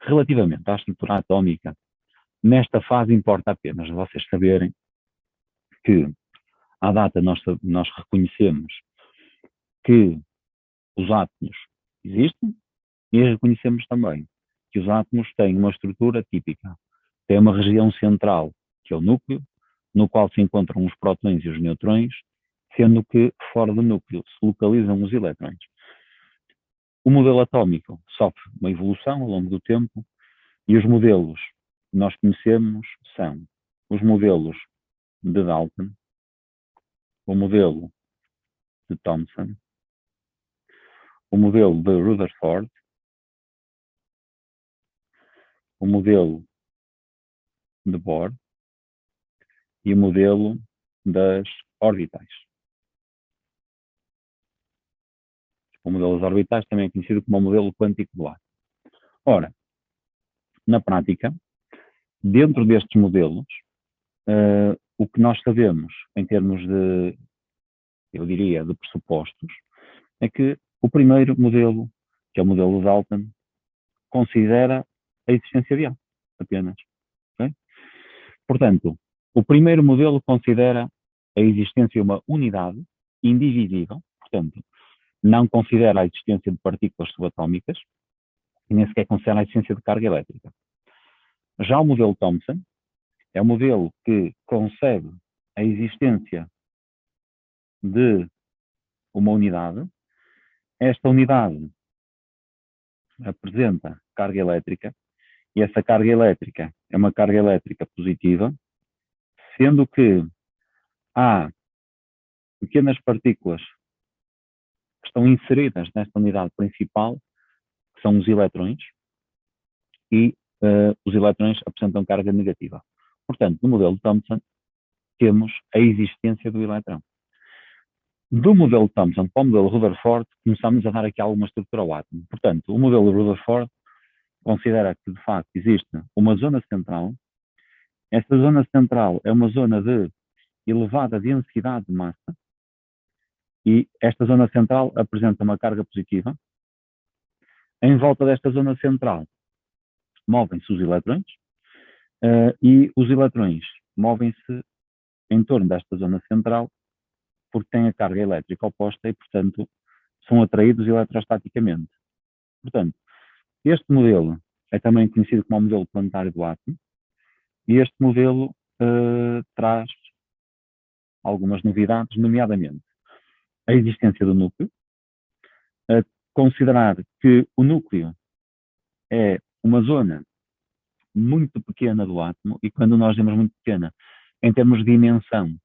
Relativamente à estrutura atómica, nesta fase importa apenas vocês saberem que, à data, nós reconhecemos que os átomos existem e reconhecemos também que os átomos têm uma estrutura típica. Tem uma região central, que é o núcleo, no qual se encontram os prótons e os nêutrons, sendo que fora do núcleo se localizam os elétrons. O modelo atómico sofre uma evolução ao longo do tempo e os modelos que nós conhecemos são os modelos de Dalton, o modelo de Thomson, o modelo de Rutherford, o modelo de Bohr e o modelo das orbitais. O modelo das orbitais também é conhecido como o modelo quântico do átomo. Ora, na prática, dentro destes modelos, o que nós sabemos em termos de, eu diria, de pressupostos, é que o primeiro modelo, que é o modelo de Dalton, considera a existência de átomos, apenas. Okay? Portanto, o primeiro modelo considera a existência de uma unidade indivisível, portanto, não considera a existência de partículas subatómicas e nem sequer considera a existência de carga elétrica. Já o modelo Thomson é um modelo que concebe a existência de uma unidade. Esta unidade apresenta carga elétrica e essa carga elétrica é uma carga elétrica positiva, sendo que há pequenas partículas que estão inseridas nesta unidade principal, que são os elétrons, e os elétrons apresentam carga negativa. Portanto, no modelo de Thomson, temos a existência do elétrão. Do modelo Thomson para o modelo Rutherford, começamos a dar aqui alguma estrutura ao átomo. Portanto, o modelo Rutherford considera que, de facto, existe uma zona central. Esta zona central é uma zona de elevada densidade de massa e esta zona central apresenta uma carga positiva. Em volta desta zona central movem-se os elétrons e os elétrons movem-se em torno desta zona central porque têm a carga elétrica oposta e, portanto, são atraídos eletrostaticamente. Portanto, este modelo é também conhecido como o modelo planetário do átomo e este modelo traz algumas novidades, nomeadamente a existência do núcleo, considerar que o núcleo é uma zona muito pequena do átomo e quando nós dizemos muito pequena, em termos de dimensão,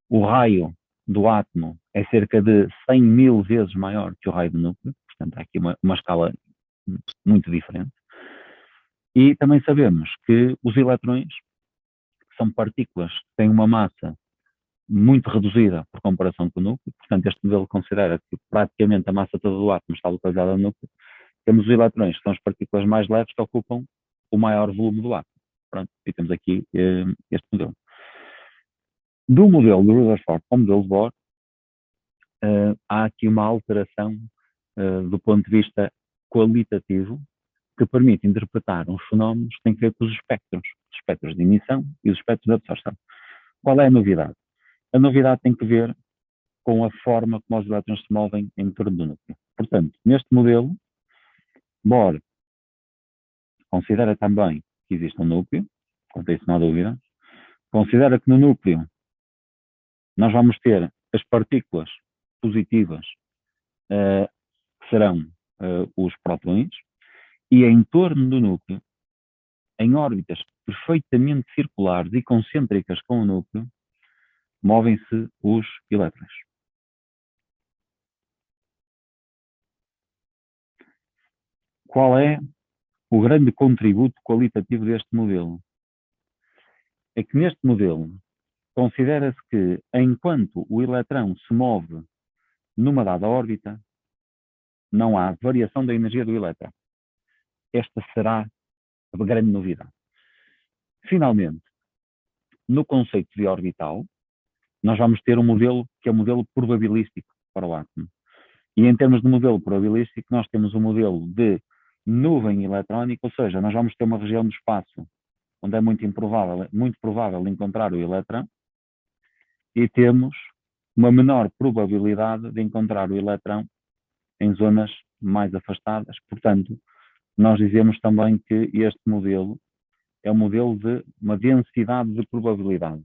o raio do átomo é cerca de 100 mil vezes maior que o raio do núcleo, portanto há aqui uma escala muito diferente. E também sabemos que os elétrons, que são partículas que têm uma massa muito reduzida por comparação com o núcleo, portanto este modelo considera que praticamente a massa toda do átomo está localizada no núcleo. Temos os elétrons, que são as partículas mais leves que ocupam o maior volume do átomo. Pronto, e temos aqui este modelo. Do modelo de Rutherford para o modelo de Bohr, há aqui uma alteração do ponto de vista qualitativo que permite interpretar uns fenómenos que têm a ver com os espectros de emissão e os espectros de absorção. Qual é a novidade? A novidade tem que ver com a forma como os elétrons se movem em torno do núcleo. Portanto, neste modelo, Bohr considera também que existe um núcleo, quanto a isso não há dúvida, considera que no núcleo nós vamos ter as partículas positivas, que serão os prótons, e em torno do núcleo, em órbitas perfeitamente circulares e concêntricas com o núcleo, movem-se os elétrons. Qual é o grande contributo qualitativo deste modelo? É que neste modelo considera-se que enquanto o eletrão se move numa dada órbita, não há variação da energia do elétron. Esta será a grande novidade. Finalmente, no conceito de orbital, nós vamos ter um modelo que é o modelo probabilístico para o átomo. E em termos de modelo probabilístico, nós temos um modelo de nuvem eletrónica, ou seja, nós vamos ter uma região do espaço onde é muito provável encontrar o eletrão, e temos uma menor probabilidade de encontrar o eletrão em zonas mais afastadas. Portanto, nós dizemos também que este modelo é um modelo de uma densidade de probabilidade,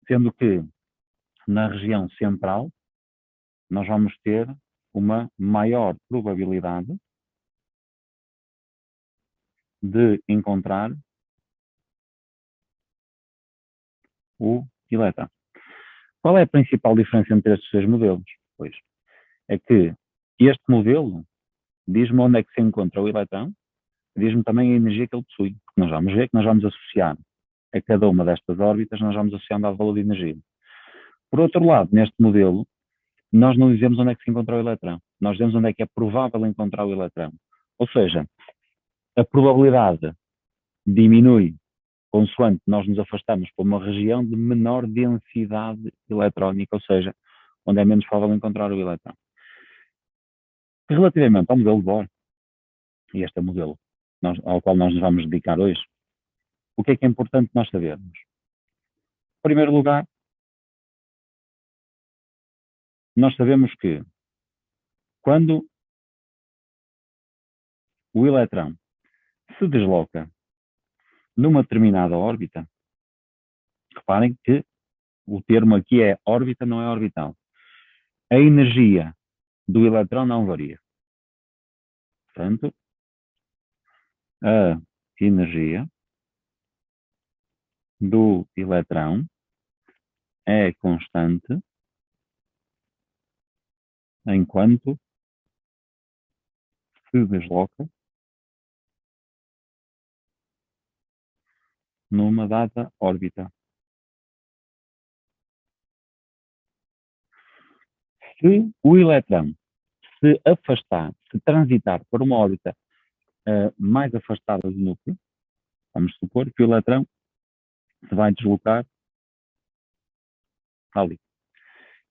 sendo que na região central nós vamos ter uma maior probabilidade de encontrar o elétron. Qual é a principal diferença entre estes dois modelos? Pois é que este modelo diz-me onde é que se encontra o elétron, diz-me também a energia que ele possui, porque nós vamos ver que nós vamos associar a cada uma destas órbitas, nós vamos associando ao valor de energia. Por outro lado, neste modelo, nós não dizemos onde é que se encontra o eletrão, nós dizemos onde é que é provável encontrar o eletrão. Ou seja, a probabilidade diminui consoante nós nos afastamos para uma região de menor densidade eletrónica, ou seja, onde é menos provável encontrar o eletrão. Relativamente ao modelo de Bohr, e este é o modelo ao qual nós nos vamos dedicar hoje, o que é importante nós sabermos? Em primeiro lugar, nós sabemos que quando o eletrão se desloca numa determinada órbita, reparem que o termo aqui é órbita, não é orbital. A energia do eletrão não varia. Portanto, a energia do eletrão é constante enquanto se desloca numa dada órbita. Se o eletrão se afastar, se transitar por uma órbita mais afastada do núcleo, vamos supor que o eletrão se vai deslocar ali.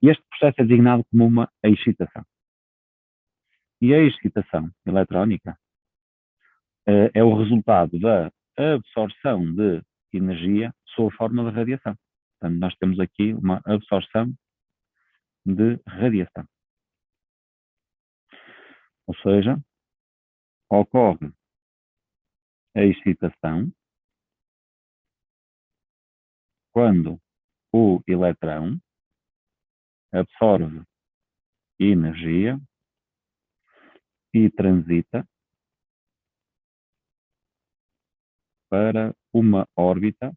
Este processo é designado como uma excitação. E a excitação eletrónica é o resultado da absorção de energia sob forma de radiação. Portanto, nós temos aqui uma absorção de radiação. Ou seja, ocorre a excitação quando o eletrão absorve energia e transita para uma órbita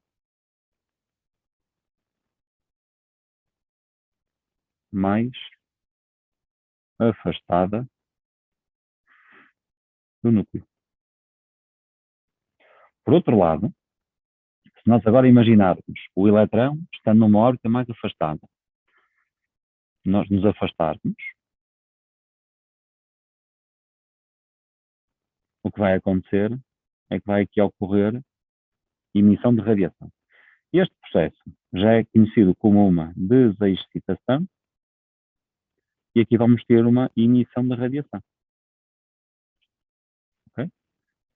mais afastada do núcleo. Por outro lado, se nós agora imaginarmos o eletrão estando numa órbita mais afastada, nós nos afastarmos, o que vai acontecer é que vai aqui ocorrer emissão de radiação. Este processo já é conhecido como uma desexcitação e aqui vamos ter uma emissão de radiação. Okay?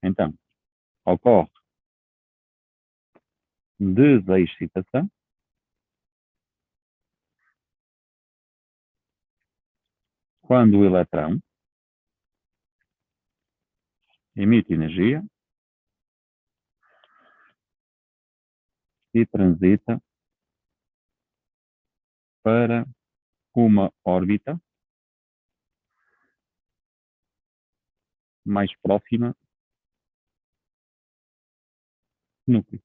Então, ocorre desexcitação quando o eletrão emite energia e transita para uma órbita mais próxima do núcleo.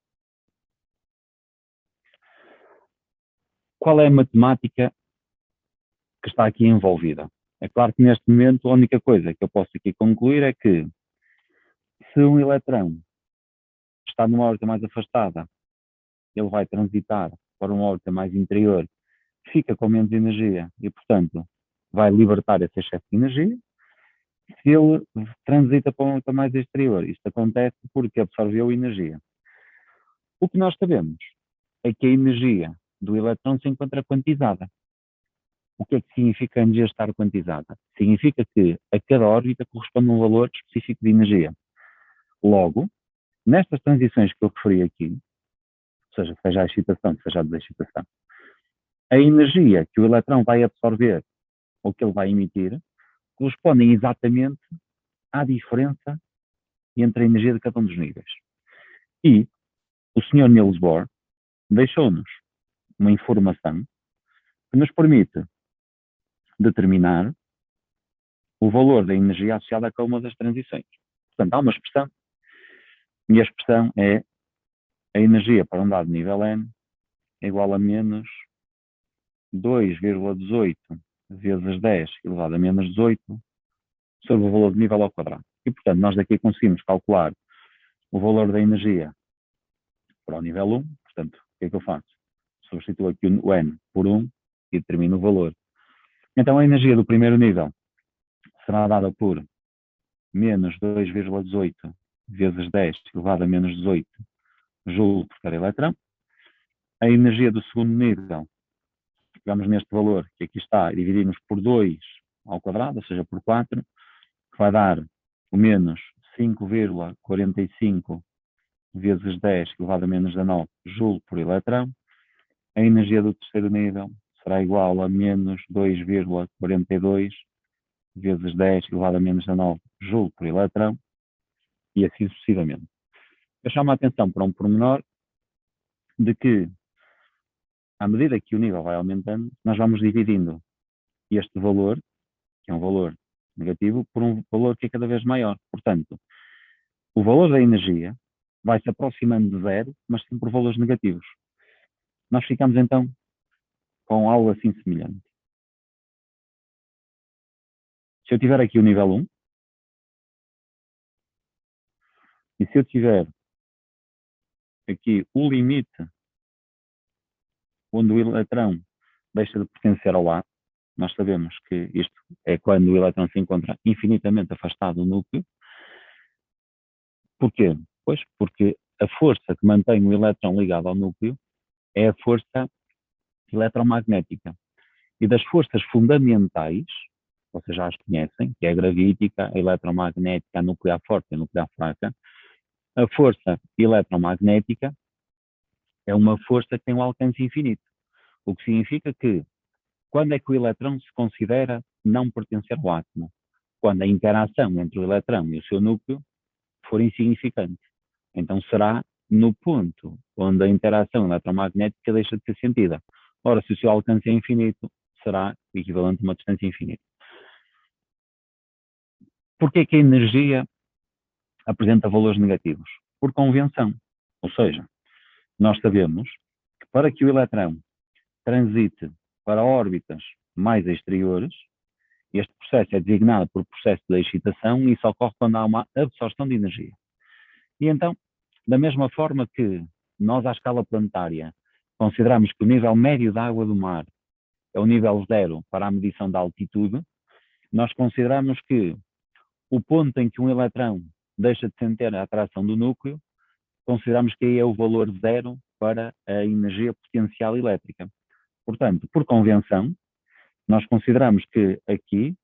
Qual é a matemática que está aqui envolvida? É claro que neste momento a única coisa que eu posso aqui concluir é que se um eletrão está numa órbita mais afastada, ele vai transitar para uma órbita mais interior, fica com menos energia e, portanto, vai libertar esse excesso de energia. Se ele transita para uma órbita mais exterior, isto acontece porque absorveu energia. O que nós sabemos é que a energia do eletrão se encontra quantizada. O que é que significa a energia estar quantizada? Significa que a cada órbita corresponde a um valor específico de energia. Logo, nestas transições que eu referi aqui, ou seja a excitação, seja a desexcitação, a energia que o eletrão vai absorver ou que ele vai emitir correspondem exatamente à diferença entre a energia de cada um dos níveis. E o Sr. Niels Bohr deixou-nos uma informação que nos permite determinar o valor da energia associada a cada uma das transições. Portanto, há uma expressão, e a expressão é a energia para um dado nível n é igual a menos 2,18 vezes 10 elevado a menos 18 sobre o valor de nível ao quadrado. E, portanto, nós daqui conseguimos calcular o valor da energia para o nível 1. Portanto, o que é que eu faço? Substituo aqui o n por 1 e determino o valor. Então, a energia do primeiro nível será dada por menos 2,18 vezes 10 elevado a menos 18 joule por cada eletrão. A energia do segundo nível, pegamos neste valor que aqui está e dividimos por 2 ao quadrado, ou seja, por 4, que vai dar o menos 5,45 vezes 10 elevado a menos 19 joule por eletrão. A energia do terceiro nível será igual a menos 2,42 vezes 10 elevado a menos 19 joule por eletrão, e assim sucessivamente. Eu chamo a atenção para um pormenor de que, à medida que o nível vai aumentando, nós vamos dividindo este valor, que é um valor negativo, por um valor que é cada vez maior. Portanto, o valor da energia vai se aproximando de zero, mas sempre por valores negativos. Nós ficamos então com algo assim semelhante. Se eu tiver aqui o nível 1, e se eu tiver aqui o limite onde o eletrão deixa de pertencer ao átomo, nós sabemos que isto é quando o eletrão se encontra infinitamente afastado do núcleo. Porquê? Pois porque a força que mantém o eletrão ligado ao núcleo é a força eletromagnética. E das forças fundamentais, vocês já as conhecem, que é a gravítica, a eletromagnética, a nuclear forte e a nuclear fraca, a força eletromagnética é uma força que tem um alcance infinito. O que significa que, quando é que o eletrão se considera não pertencer ao átomo? Quando a interação entre o eletrão e o seu núcleo for insignificante. Então será no ponto onde a interação eletromagnética deixa de ser sentida. Ora, se o seu alcance é infinito, será equivalente a uma distância infinita. Porquê que a energia apresenta valores negativos? Por convenção. Ou seja, nós sabemos que para que o eletrão transite para órbitas mais exteriores, este processo é designado por processo de excitação e isso ocorre quando há uma absorção de energia. E então, da mesma forma que nós, à escala planetária, consideramos que o nível médio da água do mar é o nível zero para a medição da altitude, nós consideramos que o ponto em que um eletrão deixa de sentir a atração do núcleo, consideramos que aí é o valor zero para a energia potencial elétrica. Portanto, por convenção, nós consideramos que aqui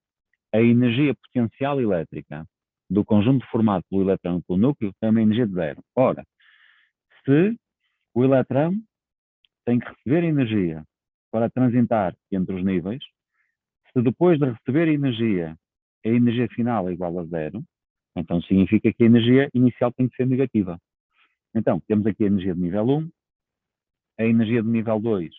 a energia potencial elétrica do conjunto formado pelo eletrão e pelo núcleo tem uma energia de zero. Ora, se o eletrão tem que receber energia para transitar entre os níveis, se depois de receber energia, a energia final é igual a zero, então significa que a energia inicial tem que ser negativa. Então, temos aqui a energia de nível 1, a energia de nível 2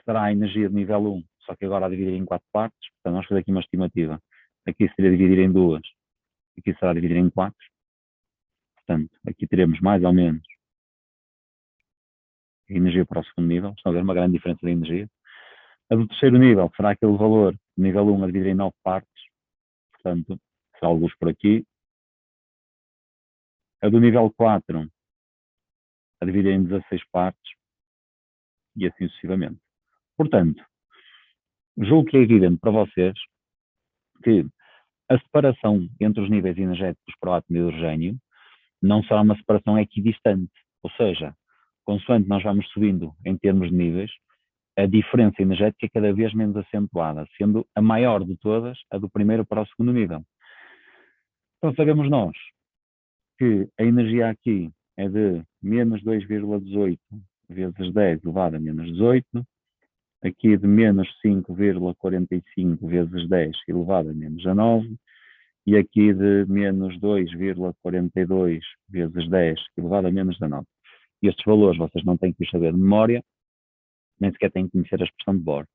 será a energia de nível 1, só que agora a dividir em 4 partes, portanto vamos fazer aqui uma estimativa. Aqui seria dividir em 2, aqui será dividir em 4. Portanto, aqui teremos mais ou menos a energia para o segundo nível. Estão a ver uma grande diferença de energia. A do terceiro nível será aquele valor, nível 1 a dividir em 9 partes. Portanto, será alguns por aqui. A do nível 4 a dividir em 16 partes. E assim sucessivamente. Portanto, julgo que é evidente para vocês que a separação entre os níveis energéticos para o átomo de hidrogênio não será uma separação equidistante. Ou seja, consoante nós vamos subindo em termos de níveis, a diferença energética é cada vez menos acentuada, sendo a maior de todas a do primeiro para o segundo nível. Então sabemos nós que a energia aqui é de menos 2,18 vezes 10 elevado a menos 18, aqui de menos 5,45 vezes 10 elevado a menos 19, e aqui de menos 2,42 vezes 10 elevado a menos 19. E estes valores vocês não têm que os saber de memória, nem sequer têm que conhecer a expressão de Bohr.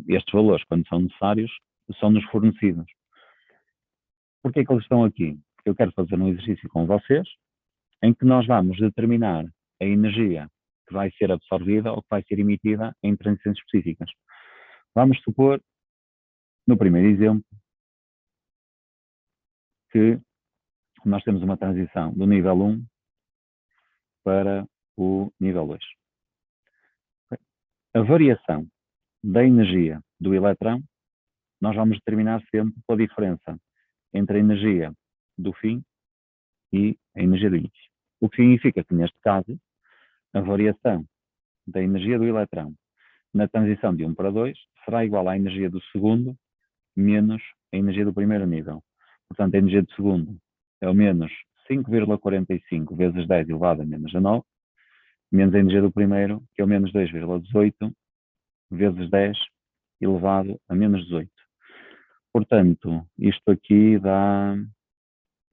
Estes valores, quando são necessários, são-nos fornecidos. Porquê que eles estão aqui? Porque eu quero fazer um exercício com vocês, em que nós vamos determinar a energia que vai ser absorvida ou que vai ser emitida em transições específicas. Vamos supor, no primeiro exemplo, que nós temos uma transição do nível 1 para o nível 2. A variação da energia do eletrão, nós vamos determinar sempre pela diferença entre a energia do fim e a energia do início. O que significa que, neste caso, a variação da energia do eletrão na transição de 1 para 2 será igual à energia do segundo menos a energia do primeiro nível. Portanto, a energia do segundo é o menos 5,45 vezes 10 elevado a menos 19, menos a energia do primeiro, que é o menos 2,18 vezes 10 elevado a menos 18. Portanto, isto aqui dá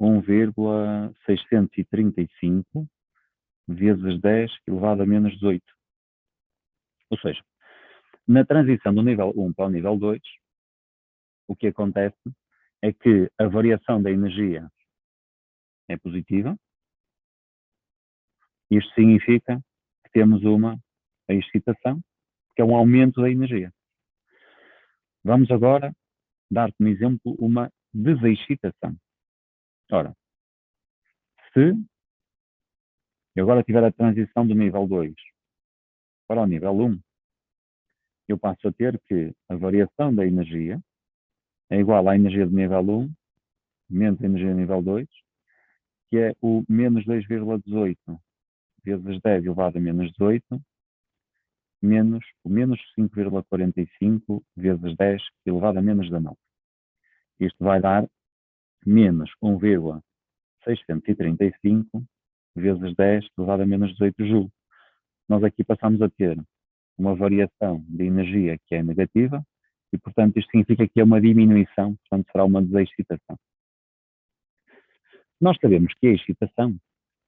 1,635 vezes 10 elevado a menos 18. Ou seja, na transição do nível 1 para o nível 2, o que acontece é que a variação da energia é positiva. Isto significa que temos uma excitação, que é um aumento da energia. Vamos agora dar como exemplo uma desexcitação. Ora, se eu agora tiver a transição do nível 2 para o nível 1, eu passo a ter que a variação da energia é igual à energia do nível 1 menos a energia do nível 2, que é o menos 2,18 vezes 10 elevado a menos 18, menos o menos 5,45 vezes 10 elevado a menos 19. Isto vai dar menos 1,635 vezes 10 elevado a menos 18 joules. Nós aqui passamos a ter uma variação de energia que é negativa e, portanto, isto significa que é uma diminuição, portanto, será uma desexcitação. Nós sabemos que a excitação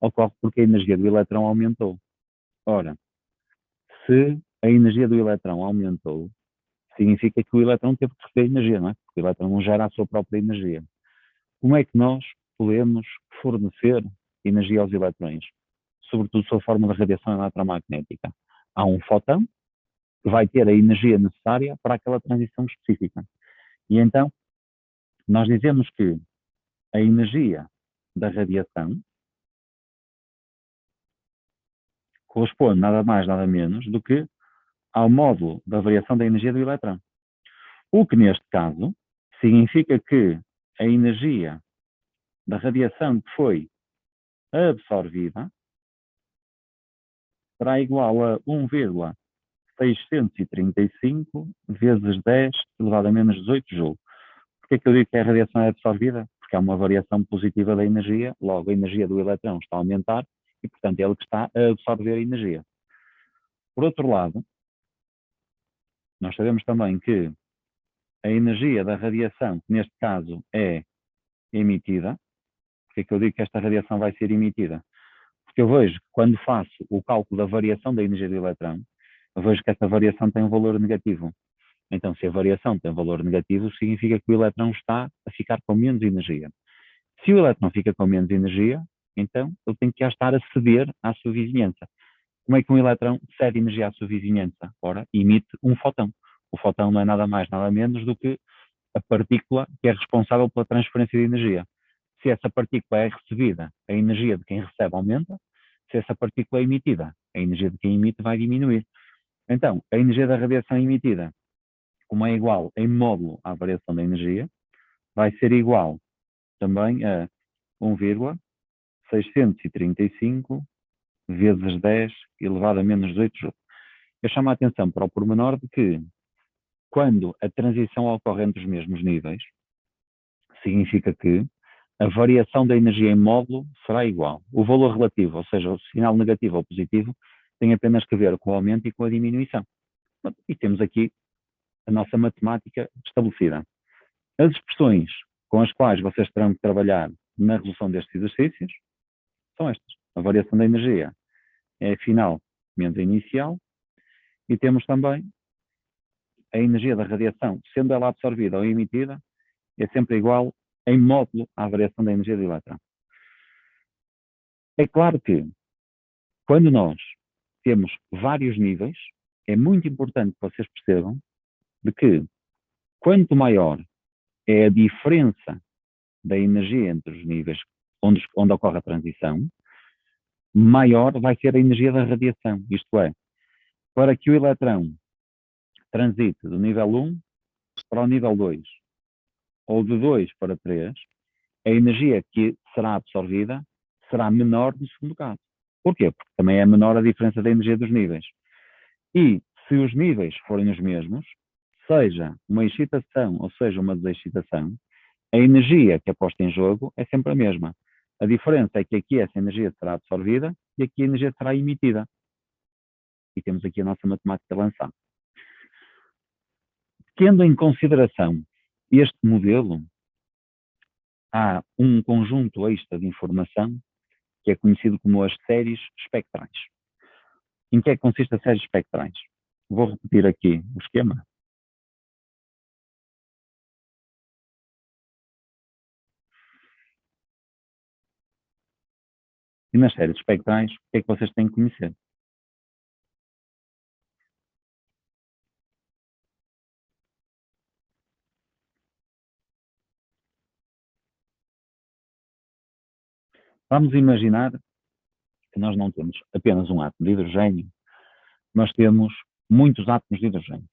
ocorre porque a energia do eletrão aumentou. Ora, se a energia do eletrão aumentou, significa que o eletrão teve que receber energia, não é? Porque o eletrão não gera a sua própria energia. Como é que nós podemos fornecer energia aos eletrões? Sobretudo sob a forma de radiação eletromagnética. Há um fóton que vai ter a energia necessária para aquela transição específica. E então, nós dizemos que a energia da radiação corresponde nada mais, nada menos do que ao módulo da variação da energia do eletrão. O que, neste caso, significa que a energia da radiação que foi absorvida será igual a 1,635 vezes 10 elevado a menos 18 joules. Porquê é que eu digo que a radiação é absorvida? Porque há uma variação positiva da energia, logo a energia do eletrão está a aumentar e, portanto, é ele que está a absorver a energia. Por outro lado, nós sabemos também que a energia da radiação, que neste caso é emitida, porque é que eu digo que esta radiação vai ser emitida? Porque eu vejo que quando faço o cálculo da variação da energia do eletrão, eu vejo que essa variação tem um valor negativo. Então, se a variação tem um valor negativo, significa que o eletrão está a ficar com menos energia. Se o eletrão fica com menos energia, então ele tem que estar a ceder à sua vizinhança. Como é que um eletrão cede energia à sua vizinhança? Ora, emite um fóton. O fóton não é nada mais, nada menos do que a partícula que é responsável pela transferência de energia. Se essa partícula é recebida, a energia de quem recebe aumenta. Se essa partícula é emitida, a energia de quem emite vai diminuir. Então, a energia da radiação emitida, como é igual em módulo à variação da energia, vai ser igual também a 1,635 vezes 10 elevado a menos 18 joules. Eu chamo a atenção para o pormenor de que, quando a transição ocorre entre os mesmos níveis, significa que a variação da energia em módulo será igual. O valor relativo, ou seja, o sinal negativo ou positivo, tem apenas que ver com o aumento e com a diminuição. E temos aqui a nossa matemática estabelecida. As expressões com as quais vocês terão que trabalhar na resolução destes exercícios são estas. A variação da energia é a final menos a inicial, e temos também a energia da radiação, sendo ela absorvida ou emitida, é sempre igual em módulo à variação da energia do elétron. É claro que, quando nós temos vários níveis, é muito importante que vocês percebam de que, quanto maior é a diferença da energia entre os níveis onde ocorre a transição, maior vai ser a energia da radiação. Isto é, para que o eletrão transite do nível 1 para o nível 2, ou de 2 para 3, a energia que será absorvida será menor no segundo caso. Porquê? Porque também é menor a diferença da energia dos níveis. E se os níveis forem os mesmos, seja uma excitação ou seja uma desexcitação, a energia que é posta em jogo é sempre a mesma. A diferença é que aqui essa energia será absorvida e aqui a energia será emitida. E temos aqui a nossa matemática lançada. Tendo em consideração este modelo, há um conjunto extra de informação que é conhecido como as séries espectrais. Em que é que consiste as séries espectrais? Vou repetir aqui o esquema. E nas séries espectrais, o que é que vocês têm que conhecer? Vamos imaginar que nós não temos apenas um átomo de hidrogênio, mas temos muitos átomos de hidrogênio.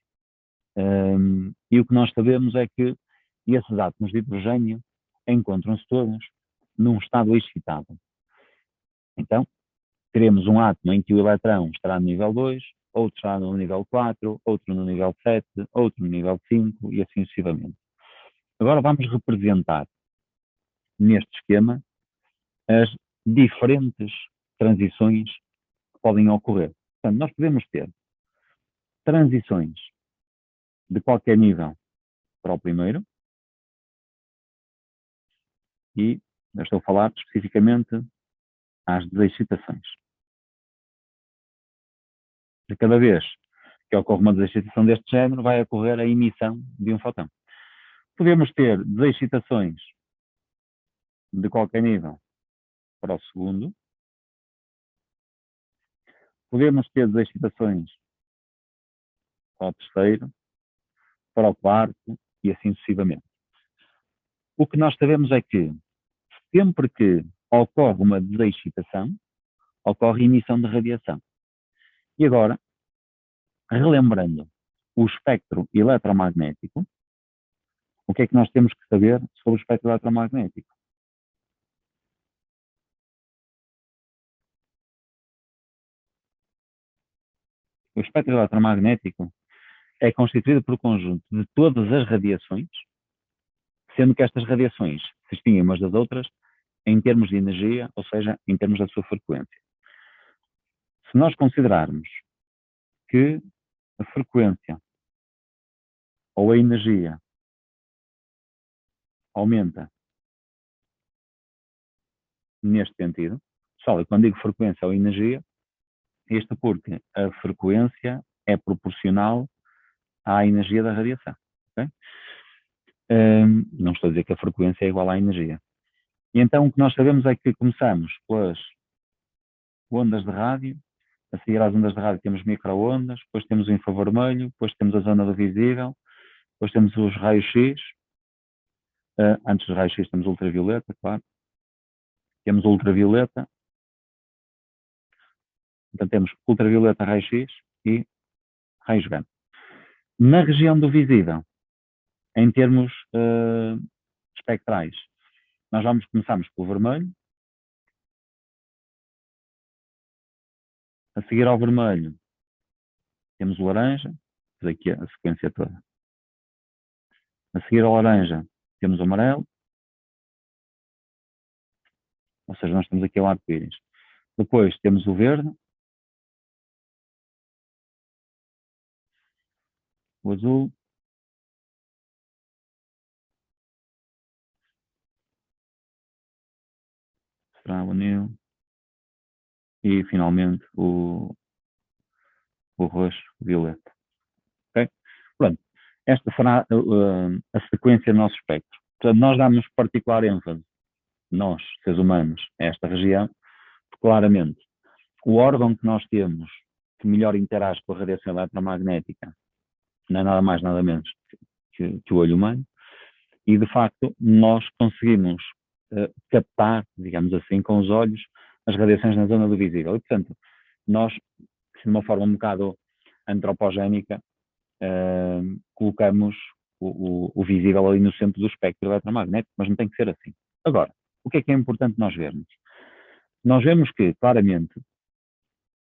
E o que nós sabemos é que esses átomos de hidrogênio encontram-se todos num estado excitado. Então, teremos um átomo em que o eletrão estará no nível 2, outro estará no nível 4, outro no nível 7, outro no nível 5 e assim sucessivamente. Agora vamos representar neste esquema as diferentes transições que podem ocorrer. Portanto, nós podemos ter transições de qualquer nível para o primeiro, e eu estou a falar especificamente às desexcitações. De cada vez que ocorre uma desexcitação deste género, vai ocorrer a emissão de um fotão. Podemos ter desexcitações de qualquer nível para o segundo. Podemos ter desexcitações para o terceiro, para o quarto e assim sucessivamente. O que nós sabemos é que, sempre que ocorre uma desexcitação, ocorre emissão de radiação. E agora, relembrando o espectro eletromagnético, o que é que nós temos que saber sobre o espectro eletromagnético? O espectro eletromagnético é constituído por um conjunto de todas as radiações, sendo que estas radiações se distinguem umas das outras em termos de energia, ou seja, em termos da sua frequência. Se nós considerarmos que a frequência ou a energia aumenta neste sentido, pessoal, e quando digo frequência ou energia, isto porque a frequência é proporcional à energia da radiação. Okay? Não estou a dizer que a frequência é igual à energia. E então o que nós sabemos é que começamos pelas ondas de rádio, a seguir às ondas de rádio temos micro-ondas, depois temos o infravermelho, depois temos a zona do visível, depois temos os raios-x, antes dos raios-x temos ultravioleta, claro, temos ultravioleta, então temos ultravioleta, raio-x e raios gama. Na região do visível, em termos espectrais, nós começamos pelo vermelho, a seguir ao vermelho temos o laranja, temos aqui a sequência toda. A seguir ao laranja, temos o amarelo, ou seja, nós temos aqui o arco-íris. Depois temos o verde, o azul, será o anil, e finalmente o roxo, o violeta. Okay? Pronto, esta será a sequência do nosso espectro. Portanto, nós damos particular ênfase, nós, seres humanos, a esta região, porque claramente o órgão que nós temos que melhor interage com a radiação eletromagnética não é nada mais, nada menos que o olho humano, e de facto nós conseguimos captar, digamos assim, com os olhos, as radiações na zona do visível. E, portanto, nós, de uma forma um bocado antropogénica, colocamos o visível ali no centro do espectro eletromagnético, mas não tem que ser assim. Agora, o que é importante nós vermos? Nós vemos que, claramente,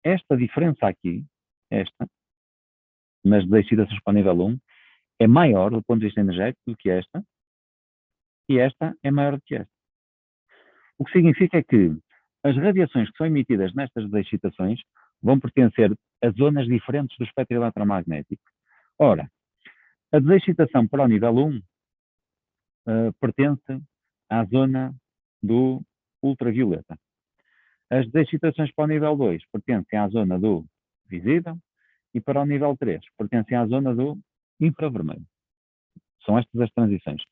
esta diferença aqui, esta, nas das excitações para o nível 1, é maior do ponto de vista energético do que esta, e esta é maior do que esta. O que significa é que as radiações que são emitidas nestas excitações vão pertencer a zonas diferentes do espectro eletromagnético. Ora, a desexcitação para o nível 1 pertence à zona do ultravioleta. As desexcitações para o nível 2 pertencem à zona do visível e para o nível 3 pertencem à zona do infravermelho. São estas as transições.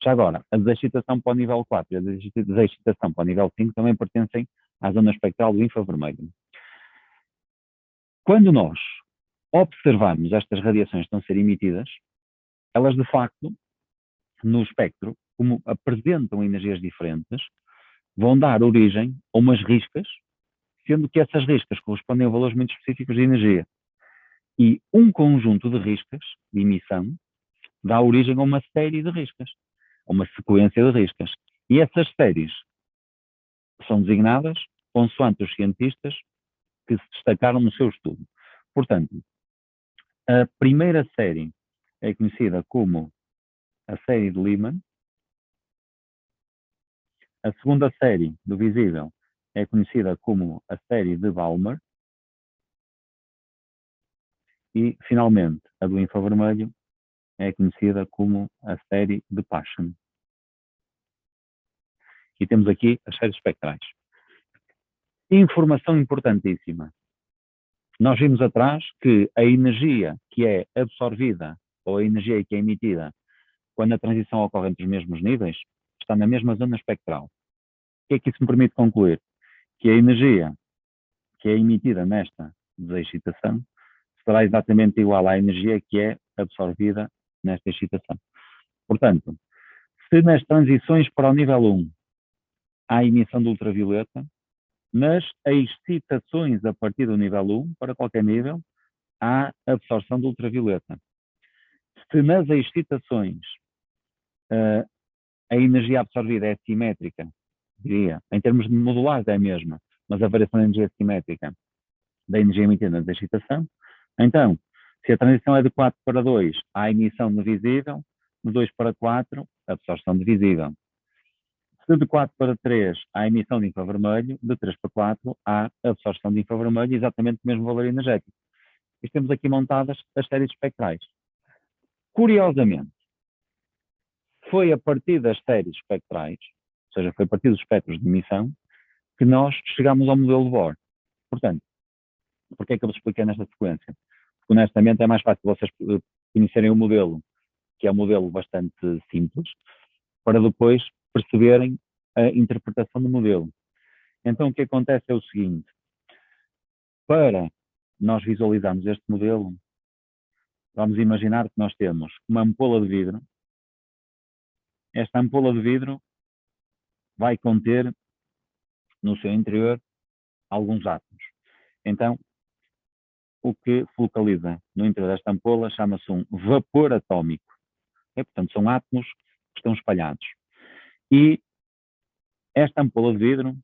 Já agora, a desexcitação para o nível 4 e a desexcitação para o nível 5 também pertencem à zona espectral do infravermelho. Quando nós observarmos estas radiações que estão a ser emitidas, elas de facto, no espectro, como apresentam energias diferentes, vão dar origem a umas riscas, sendo que essas riscas correspondem a valores muito específicos de energia. E um conjunto de riscas de emissão dá origem a uma série de riscas, a uma sequência de riscas. E essas séries são designadas consoante os cientistas que se destacaram no seu estudo. Portanto, a primeira série é conhecida como a série de Lyman. A segunda série do visível é conhecida como a série de Balmer. E, finalmente, a do infravermelho é conhecida como a série de Paschen. E temos aqui as séries espectrais. Informação importantíssima. Nós vimos atrás que a energia que é absorvida ou a energia que é emitida quando a transição ocorre entre os mesmos níveis está na mesma zona espectral. O que é que isso me permite concluir? Que a energia que é emitida nesta desexcitação será exatamente igual à energia que é absorvida nesta excitação. Portanto, se nas transições para o nível 1 há emissão de ultravioleta, nas excitações a partir do nível 1, para qualquer nível, há absorção de ultravioleta. Se nas excitações a energia absorvida é simétrica, diria, em termos de modulares é a mesma, mas a variação de energia é simétrica da energia emitida na excitação, então, se a transição é de 4 para 2, há emissão de visível, de 2 para 4, absorção de visível. Se de 4 para 3 há emissão de infravermelho, de 3 para 4 há absorção de infravermelho, exatamente o mesmo valor energético. E temos aqui montadas as séries espectrais. Curiosamente, foi a partir das séries espectrais, ou seja, foi a partir dos espectros de emissão, que nós chegamos ao modelo de Bohr. Portanto, porquê é que eu vos expliquei nesta sequência? Porque, honestamente, é mais fácil vocês conhecerem o modelo, que é um modelo bastante simples, para depois perceberem a interpretação do modelo. Então, o que acontece é o seguinte: para nós visualizarmos este modelo, vamos imaginar que nós temos uma ampola de vidro. Esta ampola de vidro vai conter no seu interior alguns átomos. Então, o que se localiza no interior desta ampola chama-se um vapor atómico. Portanto, são átomos que estão espalhados. E esta ampola de vidro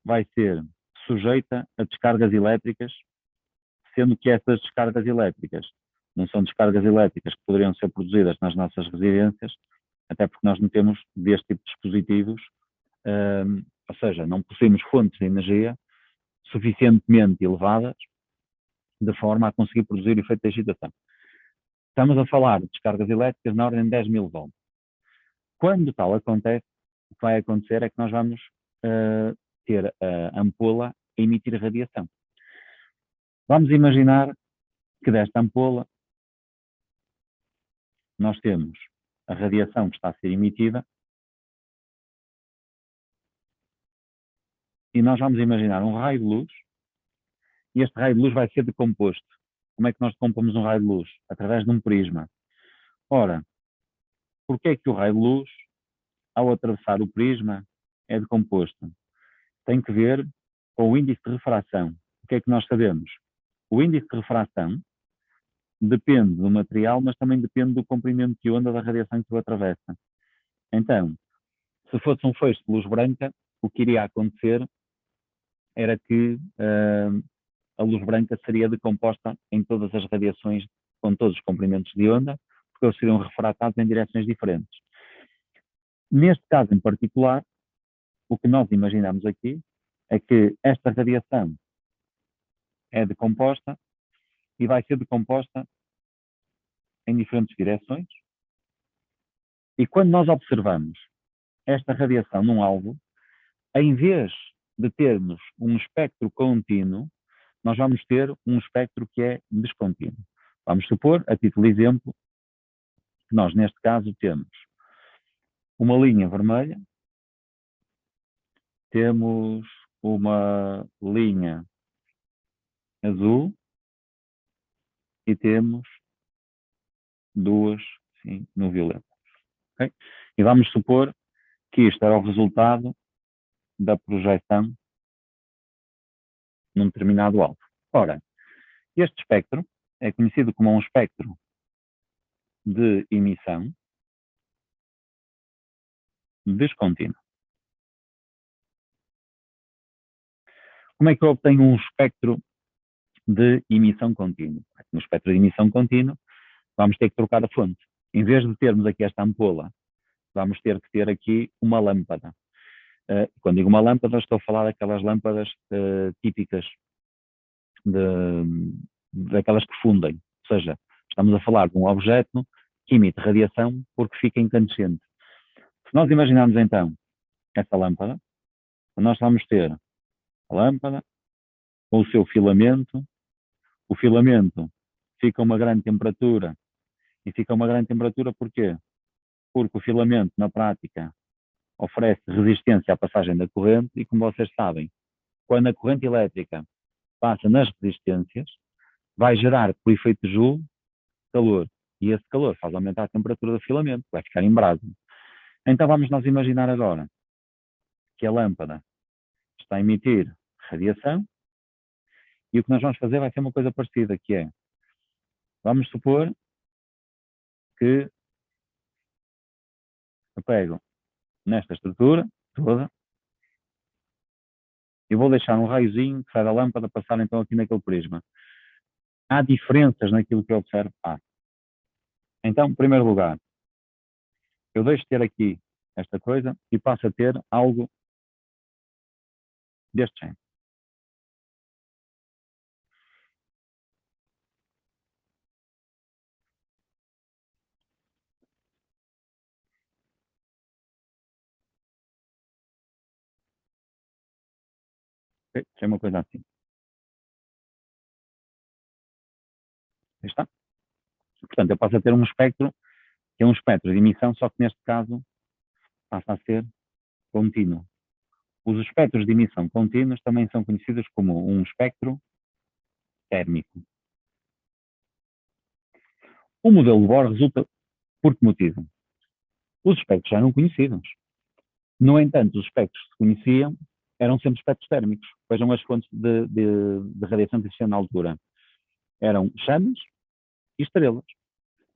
vai ser sujeita a descargas elétricas sendo que essas descargas elétricas não são descargas elétricas que poderiam ser produzidas nas nossas residências, até porque nós não temos deste tipo de dispositivos, ou seja, não possuímos fontes de energia suficientemente elevadas de forma a conseguir produzir o efeito de excitação. Estamos a falar de descargas elétricas na ordem de 10 mil volts. Quando tal acontece, o que vai acontecer é que nós vamos ter a ampola a emitir radiação. Vamos imaginar que desta ampola nós temos a radiação que está a ser emitida e nós vamos imaginar um raio de luz e este raio de luz vai ser decomposto. Como é que nós decompomos um raio de luz? Através de um prisma. Ora, porquê é que o raio de luz, ao atravessar o prisma, é decomposto? Tem que ver com o índice de refração. O que é que nós sabemos? O índice de refração depende do material, mas também depende do comprimento de onda da radiação que o atravessa. Então, se fosse um feixe de luz branca, o que iria acontecer era que a luz branca seria decomposta em todas as radiações com todos os comprimentos de onda, porque eles seriam refratados em direções diferentes. Neste caso em particular, o que nós imaginamos aqui é que esta radiação é decomposta e vai ser decomposta em diferentes direções. E quando nós observamos esta radiação num alvo, em vez de termos um espectro contínuo, nós vamos ter um espectro que é descontínuo. Vamos supor, a título de exemplo, que nós neste caso temos uma linha vermelha, temos uma linha azul e temos duas, sim, no violeta. Okay? E vamos supor que isto era o resultado da projeção num determinado alvo. Ora, este espectro é conhecido como um espectro de emissão descontínuo. Como é que eu obtenho um espectro de emissão contínua? No espectro de emissão contínua, vamos ter que trocar a fonte. Em vez de termos aqui esta ampola, vamos ter que ter aqui uma lâmpada. Quando digo uma lâmpada, estou a falar daquelas lâmpadas típicas, daquelas que fundem. Ou seja, estamos a falar de um objeto que emite radiação porque fica incandescente. Se nós imaginarmos então essa lâmpada, nós vamos ter a lâmpada com o seu filamento. O filamento fica a uma grande temperatura. E fica a uma grande temperatura porquê? Porque o filamento, na prática, oferece resistência à passagem da corrente e, como vocês sabem, quando a corrente elétrica passa nas resistências, vai gerar, por efeito de Joule, calor. E esse calor faz aumentar a temperatura do filamento, vai ficar em brasa. Então vamos nós imaginar agora que a lâmpada está a emitir radiação e o que nós vamos fazer vai ser uma coisa parecida, que é, vamos supor que eu pego nesta estrutura toda e vou deixar um raiozinho que sai da lâmpada passar então aqui naquele prisma. Há diferenças naquilo que eu observo? Então, em primeiro lugar, eu deixo de ter aqui esta coisa e passo a ter algo deste género. Okay? É uma coisa assim. Aí está. Portanto, eu passo a ter um espectro que é um espectro de emissão, só que neste caso passa a ser contínuo. Os espectros de emissão contínuos também são conhecidos como um espectro térmico. O modelo de Bohr resulta por que motivo? Os espectros já eram conhecidos. No entanto, os espectros que se conheciam eram sempre espectros térmicos. Vejam as fontes de radiação que existiam na altura. Eram chamas e estrelas.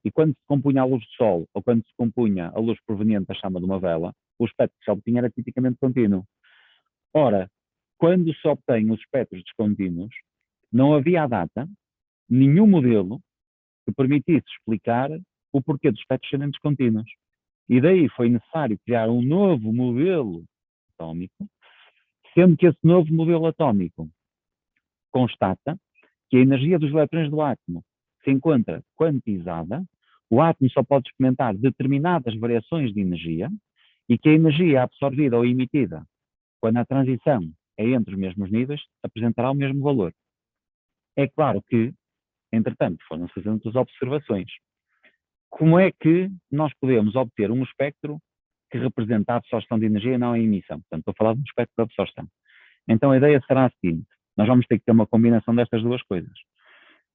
E quando se compunha a luz do Sol, ou quando se compunha a luz proveniente da chama de uma vela, o espectro que se obtinha era tipicamente contínuo. Ora, quando se obtém os espectros descontínuos, não havia a data nenhum modelo que permitisse explicar o porquê dos espectros serem descontínuos. E daí foi necessário criar um novo modelo atómico, sendo que esse novo modelo atómico constata que a energia dos elétrons do átomo se encontra quantizada, o átomo só pode experimentar determinadas variações de energia e que a energia absorvida ou emitida, quando a transição é entre os mesmos níveis, apresentará o mesmo valor. É claro que, entretanto, foram fazendo as observações. Como é que nós podemos obter um espectro que representa a absorção de energia e não a emissão? Portanto, estou a falar de um espectro de absorção. Então, a ideia será a seguinte: nós vamos ter que ter uma combinação destas duas coisas.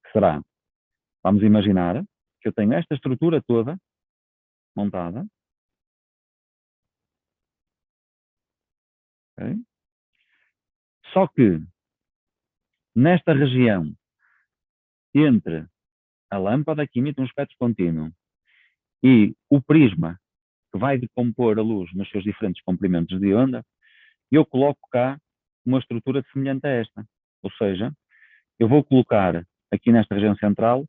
Que será, vamos imaginar que eu tenho esta estrutura toda montada, okay? Só que nesta região entre a lâmpada que emite um espectro contínuo e o prisma que vai decompor a luz nos seus diferentes comprimentos de onda, eu coloco cá uma estrutura semelhante a esta. Ou seja, eu vou colocar aqui nesta região central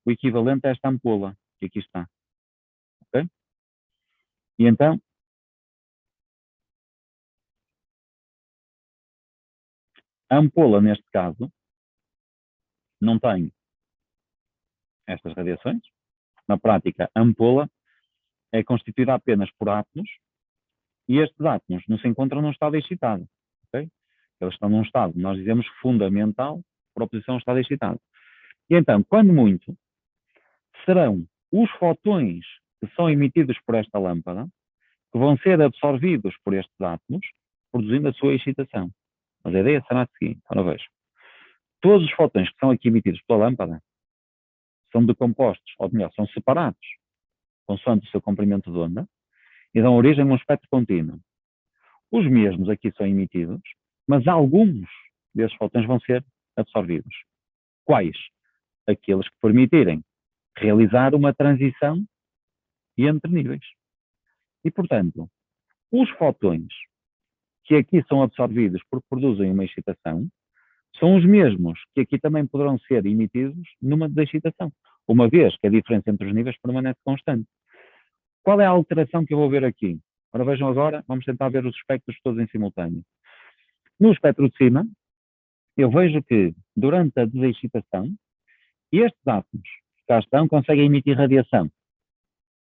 o equivalente a esta ampola que aqui está. Okay? E então, a ampola, neste caso, não tem estas radiações. Na prática, a ampola é constituída apenas por átomos e estes átomos não se encontram num estado excitado. Okay? Eles estão num estado, nós dizemos, fundamental para a oposição ao estado excitado. E então, quando muito, serão os fotões que são emitidos por esta lâmpada que vão ser absorvidos por estes átomos, produzindo a sua excitação. Mas a ideia será a seguinte: ora veja, todos os fotões que são aqui emitidos pela lâmpada são decompostos, ou melhor, são separados, consoante o seu comprimento de onda, e dão origem a um espectro contínuo. Os mesmos aqui são emitidos, mas alguns desses fotões vão ser absorvidos. Quais? Aqueles que permitirem realizar uma transição entre níveis. E, portanto, os fotões que aqui são absorvidos porque produzem uma excitação são os mesmos que aqui também poderão ser emitidos numa excitação, uma vez que a diferença entre os níveis permanece constante. Qual é a alteração que eu vou ver aqui? Ora, vejam agora, vamos tentar ver os espectros todos em simultâneo. No espectro de cima, eu vejo que, durante a desexcitação, estes átomos que cá estão conseguem emitir radiação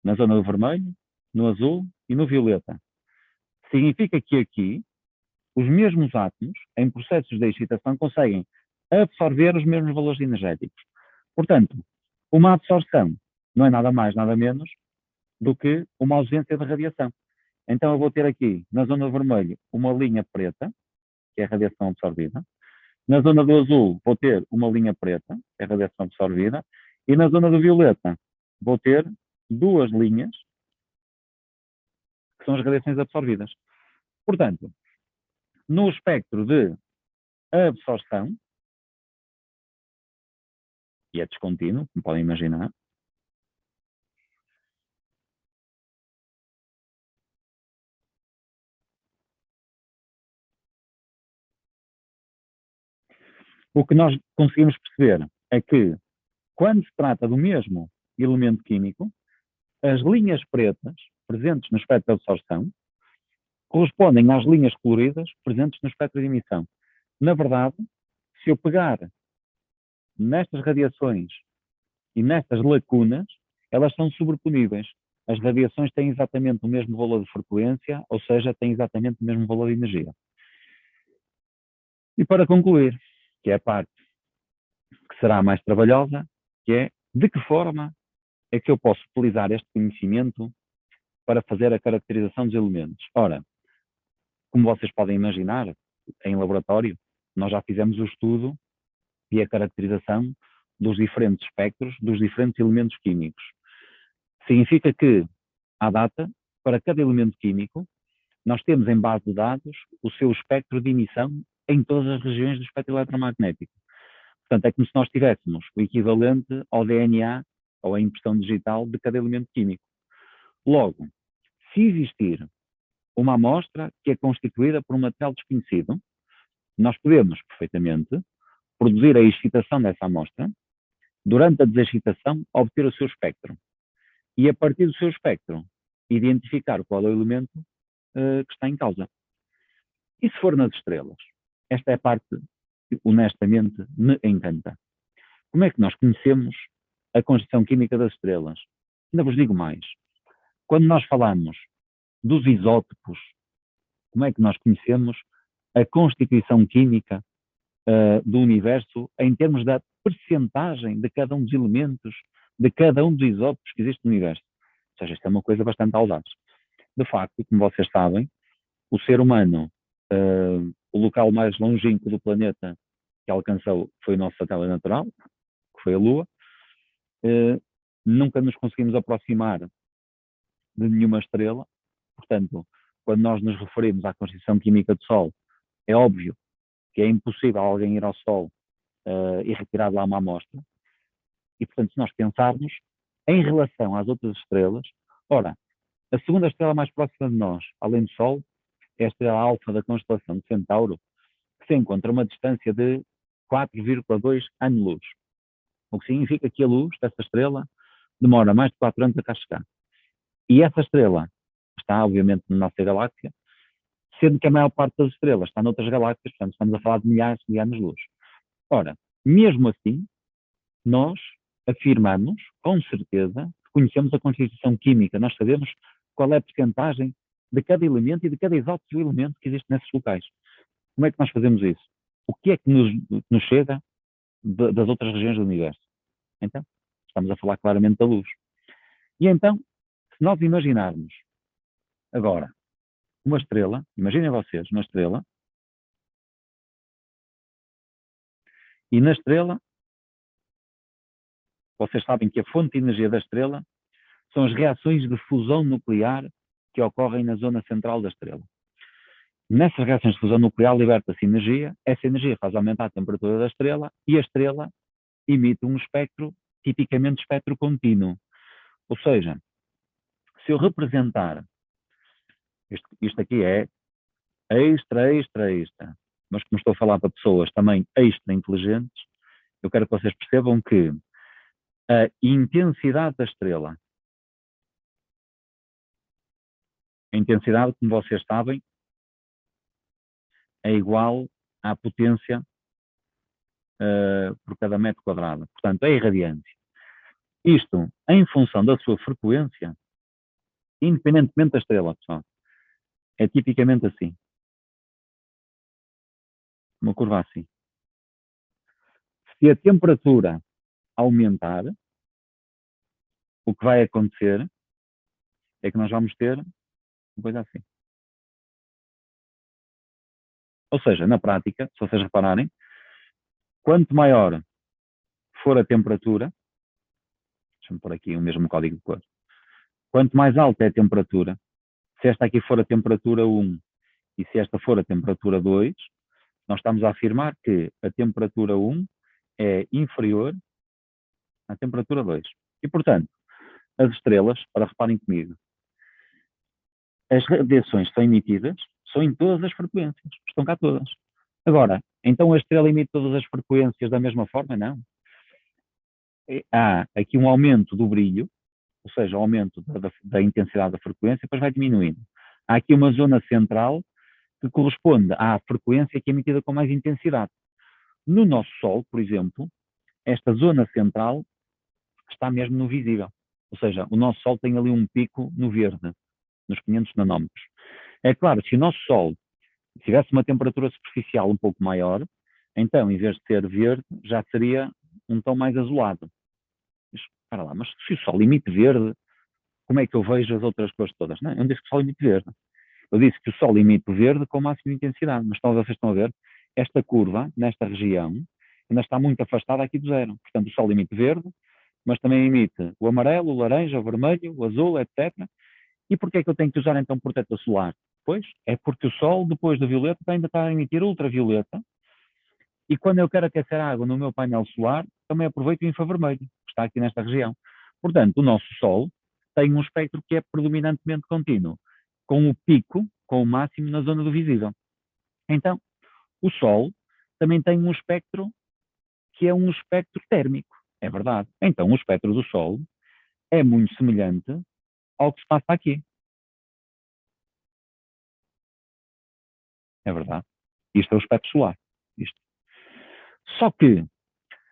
na zona do vermelho, no azul e no violeta. Significa que aqui, os mesmos átomos, em processos de excitação, conseguem absorver os mesmos valores energéticos. Portanto, uma absorção não é nada mais, nada menos do que uma ausência de radiação. Então eu vou ter aqui, na zona do vermelho, uma linha preta, que é a radiação absorvida. Na zona do azul vou ter uma linha preta, que é a radiação absorvida. E na zona do violeta vou ter duas linhas, que são as radiações absorvidas. Portanto, no espectro de absorção, e é descontínuo, como podem imaginar, o que nós conseguimos perceber é que, quando se trata do mesmo elemento químico, as linhas pretas presentes no espectro de absorção correspondem às linhas coloridas presentes no espectro de emissão. Na verdade, se eu pegar nestas radiações e nestas lacunas, elas são sobreponíveis. As radiações têm exatamente o mesmo valor de frequência, ou seja, têm exatamente o mesmo valor de energia. E para concluir, que é a parte que será mais trabalhosa, que é de que forma é que eu posso utilizar este conhecimento para fazer a caracterização dos elementos. Ora, como vocês podem imaginar, em laboratório, nós já fizemos o estudo e a caracterização dos diferentes espectros, dos diferentes elementos químicos. Significa que, à data, para cada elemento químico, nós temos em base de dados o seu espectro de emissão em todas as regiões do espectro eletromagnético. Portanto, é como se nós tivéssemos o equivalente ao DNA ou à impressão digital de cada elemento químico. Logo, se existir uma amostra que é constituída por um material desconhecido, nós podemos perfeitamente produzir a excitação dessa amostra durante a desexcitação, obter o seu espectro. E a partir do seu espectro, identificar qual é o elemento que está em causa. E se for nas estrelas? Esta é a parte que, honestamente, me encanta. Como é que nós conhecemos a constituição química das estrelas? Ainda vos digo mais. Quando nós falamos dos isótopos, como é que nós conhecemos a constituição química do universo em termos da percentagem de cada um dos elementos, de cada um dos isótopos que existe no universo? Ou seja, isto é uma coisa bastante audaz. De facto, como vocês sabem, o ser humano, o local mais longínquo do planeta que alcançou foi o nosso satélite natural, que foi a Lua. Nunca nos conseguimos aproximar de nenhuma estrela. Portanto, quando nós nos referimos à constituição química do Sol, é óbvio que é impossível alguém ir ao Sol e retirar de lá uma amostra. E, portanto, se nós pensarmos em relação às outras estrelas, ora, a segunda estrela mais próxima de nós, além do Sol, é a estrela alfa da constelação de Centauro, que se encontra a uma distância de 4,2 anos-luz. O que significa que a luz dessa estrela demora mais de 4 anos a cá chegar. E essa estrela está, obviamente, na nossa galáxia, sendo que a maior parte das estrelas está noutras galáxias, portanto, estamos a falar de milhares de anos-luz. Ora, mesmo assim, nós afirmamos, com certeza, que conhecemos a constituição química, nós sabemos qual é a percentagem de cada elemento e de cada isótopo do elemento que existe nesses locais. Como é que nós fazemos isso? O que é que nos chega das outras regiões do universo? Então, estamos a falar claramente da luz. E então, se nós imaginarmos agora uma estrela, imaginem vocês uma estrela, e na estrela, vocês sabem que a fonte de energia da estrela são as reações de fusão nuclear que ocorrem na zona central da estrela. Nessas reações de fusão nuclear liberta-se energia, essa energia faz aumentar a temperatura da estrela e a estrela emite um espectro, tipicamente espectro contínuo. Ou seja, se eu representar, isto aqui é extra, mas como estou a falar para pessoas também extra inteligentes, eu quero que vocês percebam que a intensidade da estrela, a intensidade, como vocês sabem, é igual à potência por cada metro quadrado. Portanto, é a irradiância. Isto, em função da sua frequência, independentemente da estrela, pessoal, é tipicamente assim. Uma curva assim. Se a temperatura aumentar, o que vai acontecer é que nós vamos ter uma coisa assim. Ou seja, na prática, se vocês repararem, quanto maior for a temperatura, deixa-me pôr aqui o mesmo código de cor, quanto mais alta é a temperatura, se esta aqui for a temperatura 1 e se esta for a temperatura 2, nós estamos a afirmar que a temperatura 1 é inferior à temperatura 2. E, portanto, as estrelas, para reparem comigo, as radiações que são emitidas são em todas as frequências, estão cá todas. Agora, então a estrela emite todas as frequências da mesma forma? Não. Há aqui um aumento do brilho, ou seja, o aumento da intensidade da frequência, depois vai diminuindo. Há aqui uma zona central que corresponde à frequência que é emitida com mais intensidade. No nosso Sol, por exemplo, esta zona central está mesmo no visível. Ou seja, o nosso Sol tem ali um pico no verde, nos 500 nanómetros. É claro, se o nosso Sol tivesse uma temperatura superficial um pouco maior, então, em vez de ser verde, já seria um tom mais azulado. Mas, para lá, mas se o Sol emite verde, como é que eu vejo as outras cores todas? Não, eu não disse que o Sol emite verde. Eu disse que o Sol emite verde com máxima intensidade, mas vocês estão a ver, esta curva, nesta região, ainda está muito afastada aqui do zero. Portanto, o Sol emite verde, mas também emite o amarelo, o laranja, o vermelho, o azul, etc. E porquê é que eu tenho que usar então protetor solar? Pois, é porque o Sol, depois do violeta, ainda está a emitir ultravioleta, e quando eu quero aquecer a água no meu painel solar, também aproveito o infravermelho, que está aqui nesta região. Portanto, o nosso Sol tem um espectro que é predominantemente contínuo, com o pico, com o máximo na zona do visível. Então, o Sol também tem um espectro que é um espectro térmico. É verdade. Então, o espectro do Sol é muito semelhante ao que se passa aqui. É verdade. Isto é o espectro solar. Isto. Só que,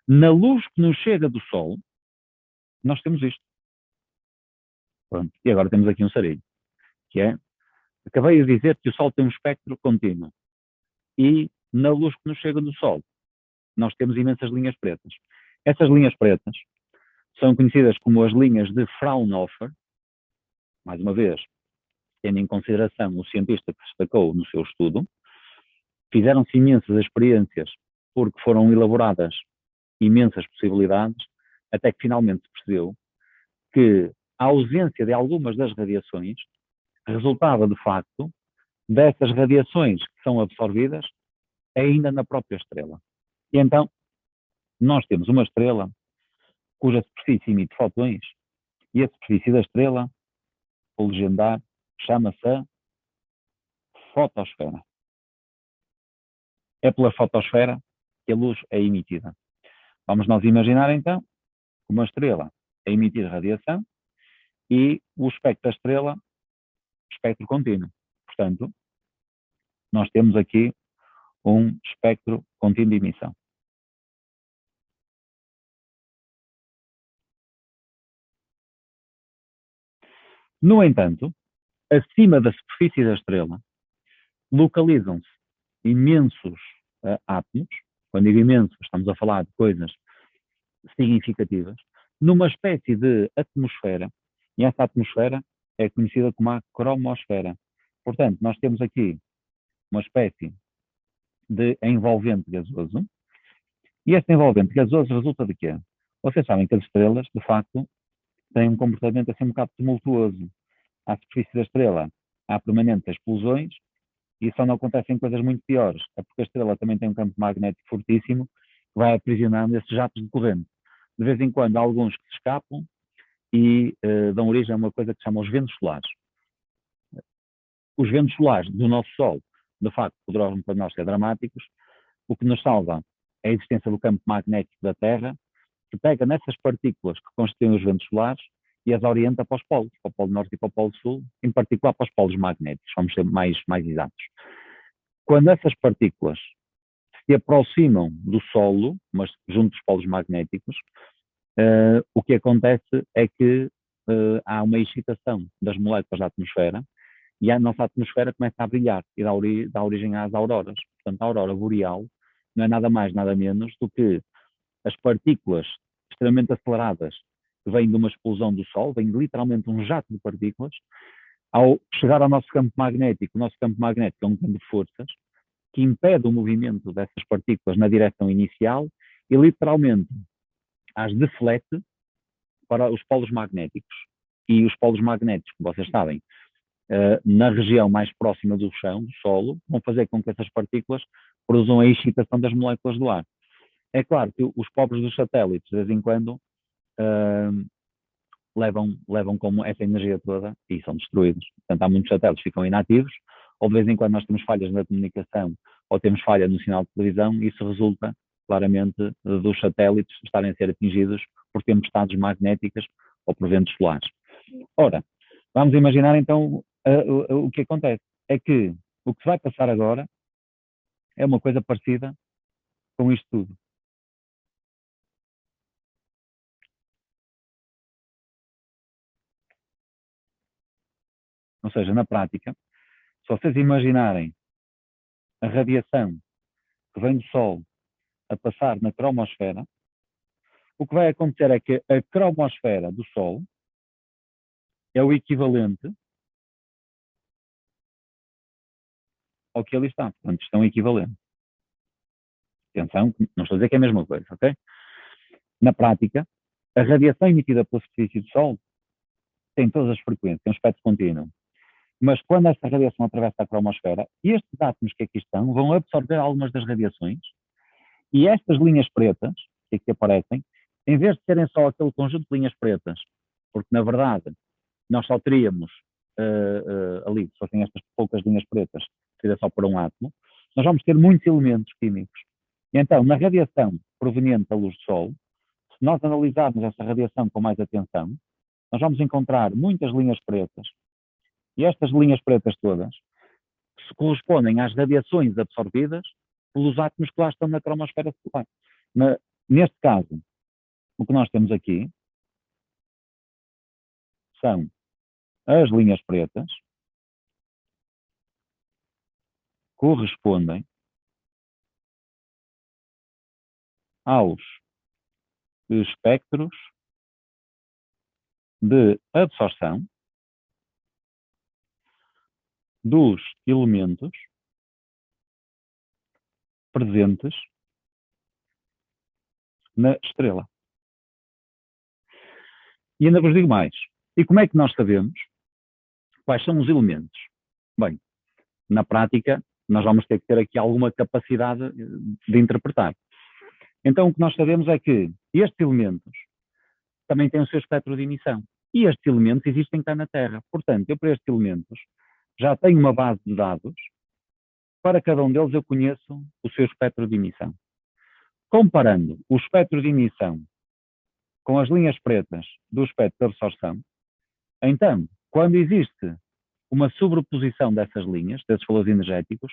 na luz que nos chega do Sol, nós temos isto. Pronto. E agora temos aqui um sarilho, que é, acabei de dizer que o Sol tem um espectro contínuo. E, na luz que nos chega do Sol, nós temos imensas linhas pretas. Essas linhas pretas são conhecidas como as linhas de Fraunhofer, mais uma vez, tendo em consideração o cientista que se destacou no seu estudo, fizeram-se imensas experiências porque foram elaboradas imensas possibilidades, até que finalmente se percebeu que a ausência de algumas das radiações resultava, de facto, dessas radiações que são absorvidas ainda na própria estrela. E então, nós temos uma estrela cuja superfície emite fotões e a superfície da estrela, vou legendar, chama-se a fotosfera. É pela fotosfera que a luz é emitida. Vamos nós imaginar, então, uma estrela a emitir radiação e o espectro da estrela, espectro contínuo. Portanto, nós temos aqui um espectro contínuo de emissão. No entanto, acima da superfície da estrela, localizam-se imensos átomos. Quando digo imensos, estamos a falar de coisas significativas, numa espécie de atmosfera, e essa atmosfera é conhecida como a cromosfera. Portanto, nós temos aqui uma espécie de envolvente gasoso, e este envolvente gasoso resulta de quê? Vocês sabem que as estrelas, de facto, têm um comportamento assim um bocado tumultuoso. À superfície da estrela há permanentes explosões, e só não acontecem coisas muito piores. É porque a estrela também tem um campo magnético fortíssimo que vai aprisionando esses jatos de corrente. De vez em quando há alguns que se escapam e dão origem a uma coisa que se chama os ventos solares. Os ventos solares do nosso Sol, de facto, poderão para nós ser dramáticos. O que nos salva é a existência do campo magnético da Terra, que pega nessas partículas que constituem os ventos solares e as orienta para os polos, para o Polo Norte e para o Polo Sul, em particular para os polos magnéticos, vamos ser mais exatos. Quando essas partículas se aproximam do solo, mas junto dos polos magnéticos, o que acontece é que há uma excitação das moléculas da atmosfera e a nossa atmosfera começa a brilhar e dá origem às auroras. Portanto, a aurora boreal não é nada mais, nada menos do que as partículas extremamente aceleradas que vêm de uma explosão do Sol, vem literalmente um jato de partículas, ao chegar ao nosso campo magnético, o nosso campo magnético é um campo de forças que impede o movimento dessas partículas na direção inicial e literalmente as deflete para os polos magnéticos. E os polos magnéticos, como vocês sabem, na região mais próxima do chão, do solo, vão fazer com que essas partículas produzam a excitação das moléculas do ar. É claro que os pobres dos satélites, de vez em quando, levam como essa energia toda e são destruídos. Portanto, há muitos satélites que ficam inativos, ou de vez em quando nós temos falhas na comunicação, ou temos falha no sinal de televisão, e isso resulta claramente dos satélites estarem a ser atingidos por tempestades magnéticas ou por ventos solares. Ora, vamos imaginar então o que acontece. É que o que vai passar agora é uma coisa parecida com isto tudo. Ou seja, na prática, se vocês imaginarem a radiação que vem do Sol a passar na cromosfera, o que vai acontecer é que a cromosfera do Sol é o equivalente ao que ali está. Portanto, estão equivalentes. Atenção, não estou a dizer que é a mesma coisa, ok? Na prática, a radiação emitida pela superfície do Sol tem todas as frequências, tem um espectro contínuo. Mas quando essa radiação atravessa a cromosfera, estes átomos que aqui estão vão absorver algumas das radiações e estas linhas pretas que aqui aparecem, em vez de serem só aquele conjunto de linhas pretas, porque na verdade nós só teríamos ali, se fossem estas poucas linhas pretas, seria só por um átomo, nós vamos ter muitos elementos químicos. E então, na radiação proveniente da luz do Sol, Se nós analisarmos essa radiação com mais atenção, nós vamos encontrar muitas linhas pretas. E estas linhas pretas todas se correspondem às radiações absorvidas pelos átomos que lá estão na cromosfera solar. Neste caso, o que nós temos aqui são as linhas pretas correspondem aos espectros de absorção dos elementos presentes na estrela. E ainda vos digo mais. E como é que nós sabemos quais são os elementos? Bem, na prática, nós vamos ter que ter aqui alguma capacidade de interpretar. Então, o que nós sabemos é que estes elementos também têm o seu espectro de emissão. E estes elementos existem cá na Terra. Portanto, eu para estes elementos já tenho uma base de dados. Para cada um deles eu conheço o seu espectro de emissão. Comparando o espectro de emissão com as linhas pretas do espectro de absorção, então, quando existe uma sobreposição dessas linhas, desses valores energéticos,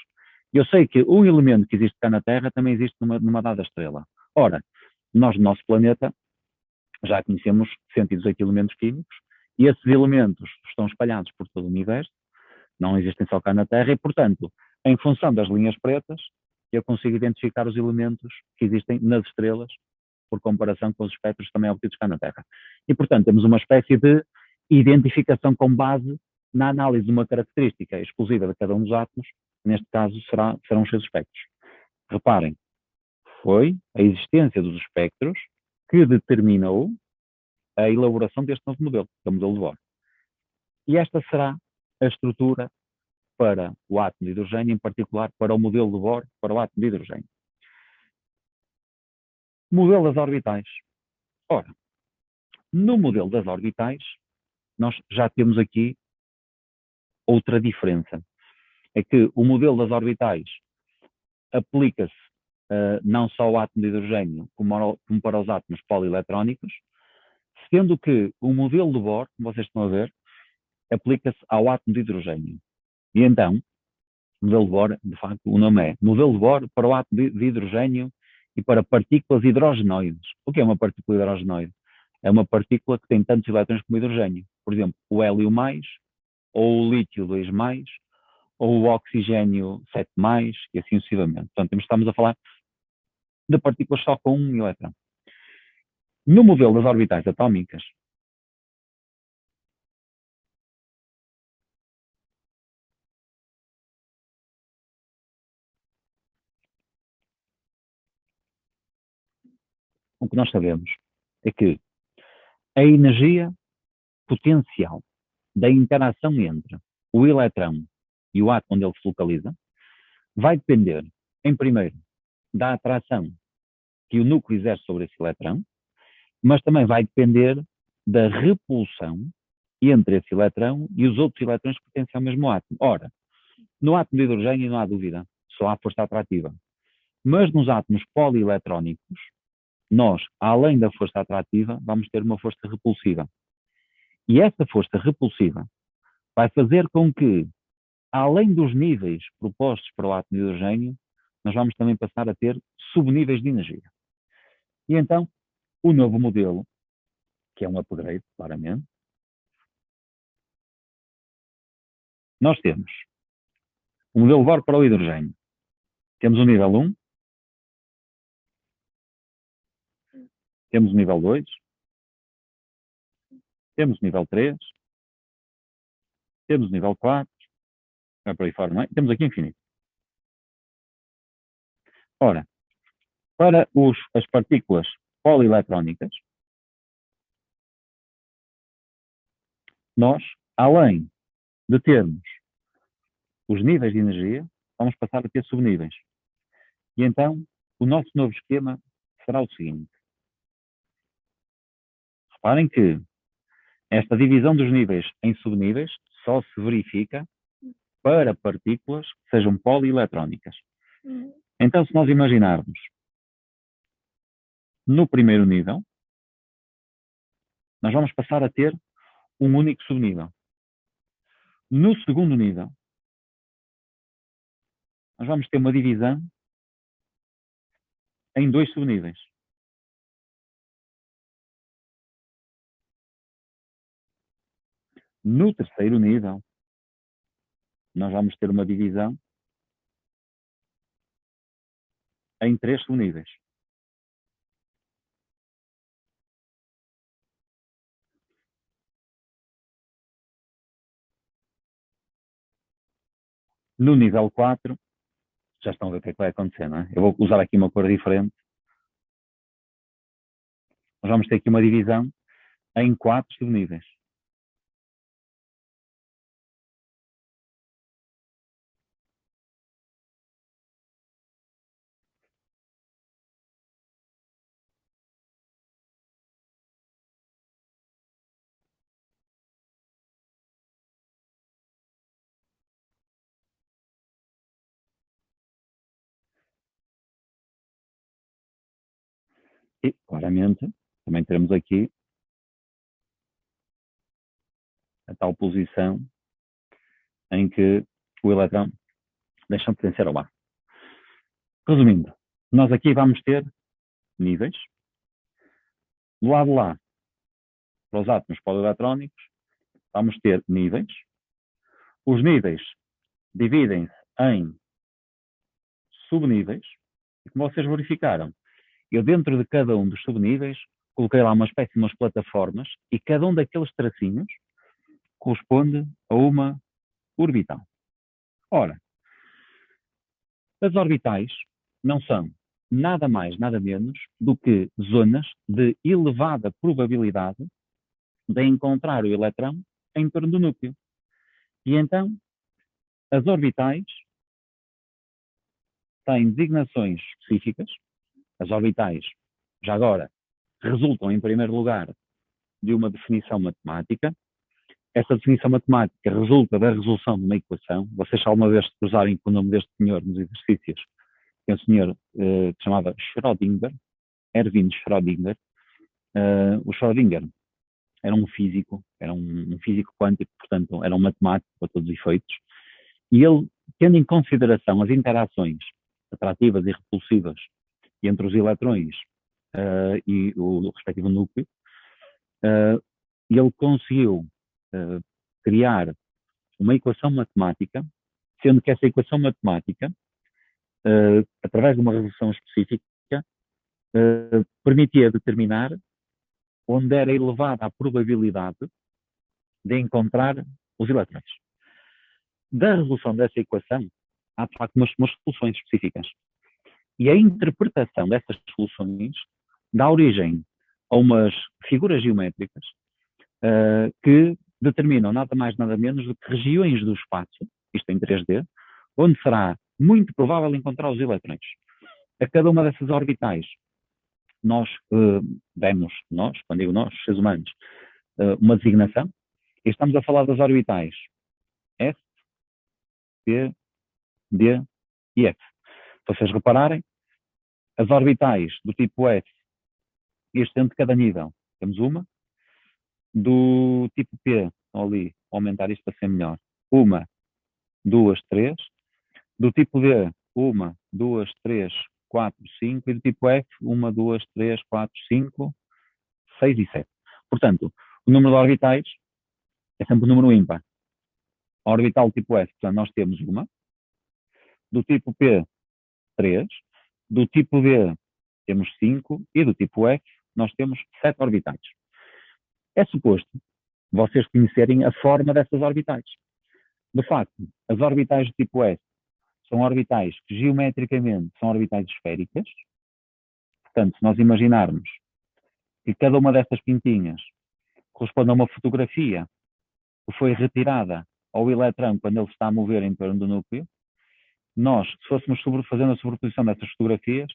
eu sei que um elemento que existe cá na Terra também existe numa dada estrela. Ora, nós no nosso planeta já conhecemos 118 elementos químicos e esses elementos estão espalhados por todo o universo, não existem só cá na Terra e, portanto, em função das linhas pretas, eu consigo identificar os elementos que existem nas estrelas por comparação com os espectros também obtidos cá na Terra. E, portanto, temos uma espécie de identificação com base na análise de uma característica exclusiva de cada um dos átomos, neste caso serão os seus espectros. Reparem, foi a existência dos espectros que determinou a elaboração deste novo modelo, que é o modelo de Bohr. E esta será a estrutura para o átomo de hidrogênio, em particular para o modelo de Bohr, para o átomo de hidrogênio. Modelo das orbitais. Ora, no modelo das orbitais, nós já temos aqui outra diferença. É que o modelo das orbitais aplica-se não só ao átomo de hidrogênio, como para os átomos polieletrónicos, sendo que o modelo de Bohr, como vocês estão a ver, aplica-se ao átomo de hidrogênio. E então, modelo de Bohr, de facto, o nome é modelo de Bohr para o átomo de hidrogênio e para partículas hidrogenoides. O que é uma partícula hidrogenoide? É uma partícula que tem tantos elétrons como hidrogênio. Por exemplo, o hélio mais, ou o lítio 2 mais, ou o oxigênio 7 mais, e assim sucessivamente. Portanto, estamos a falar de partículas só com um elétron. No modelo das orbitais atómicas, o que nós sabemos é que a energia potencial da interação entre o eletrão e o átomo onde ele se localiza vai depender, em primeiro, da atração que o núcleo exerce sobre esse eletrão, mas também vai depender da repulsão entre esse eletrão e os outros eletrões que pertencem ao mesmo átomo. Ora, no átomo de hidrogênio não há dúvida, só há força atrativa. Mas nos átomos polieletrónicos, nós, além da força atrativa, vamos ter uma força repulsiva. E essa força repulsiva vai fazer com que, além dos níveis propostos para o átomo de hidrogênio, nós vamos também passar a ter subníveis de energia. E então, o novo modelo, que é um upgrade, claramente, nós temos o modelo Bohr para o hidrogênio. Temos o nível 1, temos o nível 2, temos o nível 3, temos o nível 4, vai por aí fora, não é? Temos aqui infinito. Ora, para as partículas polieletrónicas, nós, além de termos os níveis de energia, vamos passar a ter subníveis. E então, o nosso novo esquema será o seguinte. Reparem que esta divisão dos níveis em subníveis só se verifica para partículas que sejam polieletrónicas. Então, se nós imaginarmos no primeiro nível, nós vamos passar a ter um único subnível. No segundo nível, nós vamos ter uma divisão em dois subníveis. No terceiro nível, nós vamos ter uma divisão em três subníveis. No nível 4, já estão a ver o que é que vai acontecer, não é? Eu vou usar aqui uma cor diferente. Nós vamos ter aqui uma divisão em 4 subníveis. E, claramente, também teremos aqui a tal posição em que o elétron deixa de pertencer ao ar. Resumindo, nós aqui vamos ter níveis. Do lado de lá, para os átomos polieletrónicos, vamos ter níveis. Os níveis dividem-se em subníveis. E como vocês verificaram, eu dentro de cada um dos subníveis coloquei lá uma espécie de umas plataformas e cada um daqueles tracinhos corresponde a uma orbital. Ora, as orbitais não são nada mais, nada menos do que zonas de elevada probabilidade de encontrar o eletrão em torno do núcleo. E então, as orbitais têm designações específicas. As orbitais, já agora, resultam, em primeiro lugar, de uma definição matemática. Essa definição matemática resulta da resolução de uma equação. Vocês, se alguma vez se cruzarem com o nome deste senhor nos exercícios, é um senhor que se chamava Schrödinger, Erwin Schrödinger. O Schrödinger era um físico, era um físico quântico, portanto, era um matemático para todos os efeitos. E ele, tendo em consideração as interações atrativas e repulsivas entre os eletrões e o respectivo núcleo, ele conseguiu criar uma equação matemática, sendo que essa equação matemática, através de uma resolução específica, permitia determinar onde era elevada a probabilidade de encontrar os eletrões. Da resolução dessa equação, há de facto umas soluções específicas. E a interpretação dessas soluções dá origem a umas figuras geométricas que determinam nada mais nada menos do que regiões do espaço, isto em 3D, onde será muito provável encontrar os eletrões. A cada uma dessas orbitais, nós demos, quando digo nós, seres humanos, uma designação, e estamos a falar das orbitais S, P, D e F. Se vocês repararem, as orbitais do tipo S, este dentro de cada nível, temos uma. Do tipo P, ali, aumentar isto para ser melhor. Uma, duas, três. Do tipo D, uma, duas, três, quatro, cinco. E do tipo F, uma, duas, três, quatro, cinco, seis e sete. Portanto, o número de orbitais é sempre um número ímpar. A orbital tipo F, portanto, nós temos uma. Do tipo P, 3. Do tipo D, temos 5. E do tipo F, nós temos 7 orbitais. É suposto vocês conhecerem a forma dessas orbitais. De facto, as orbitais do tipo S são orbitais que geometricamente são orbitais esféricas. Portanto, se nós imaginarmos que cada uma destas pintinhas corresponde a uma fotografia que foi retirada ao eletrão quando ele está a mover em torno do núcleo, nós, se fôssemos fazendo a sobreposição dessas fotografias,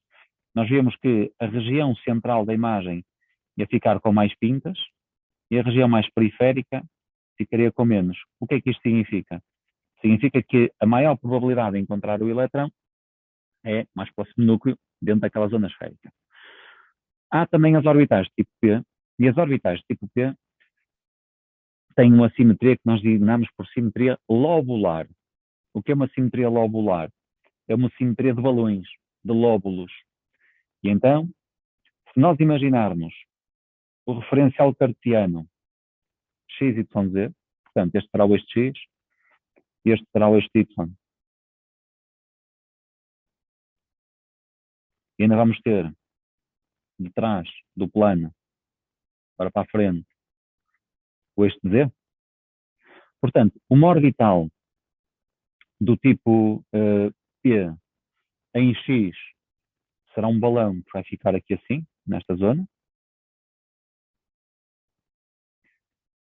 nós vemos que a região central da imagem ia ficar com mais pintas e a região mais periférica ficaria com menos. O que é que isto significa? Significa que a maior probabilidade de encontrar o eletrão é mais próximo do núcleo, dentro daquela zona esférica. Há também as orbitais de tipo P, E as orbitais de tipo P têm uma simetria que nós designamos por simetria lobular. O que é uma simetria lobular? É uma simetria de balões, de lóbulos. E então, se nós imaginarmos o referencial cartesiano x, y, z, portanto, este será o eixo x e este será o eixo y. E ainda vamos ter de trás do plano para a frente o eixo de z. Portanto, uma orbital do tipo P em x será um balão que vai ficar aqui assim, nesta zona.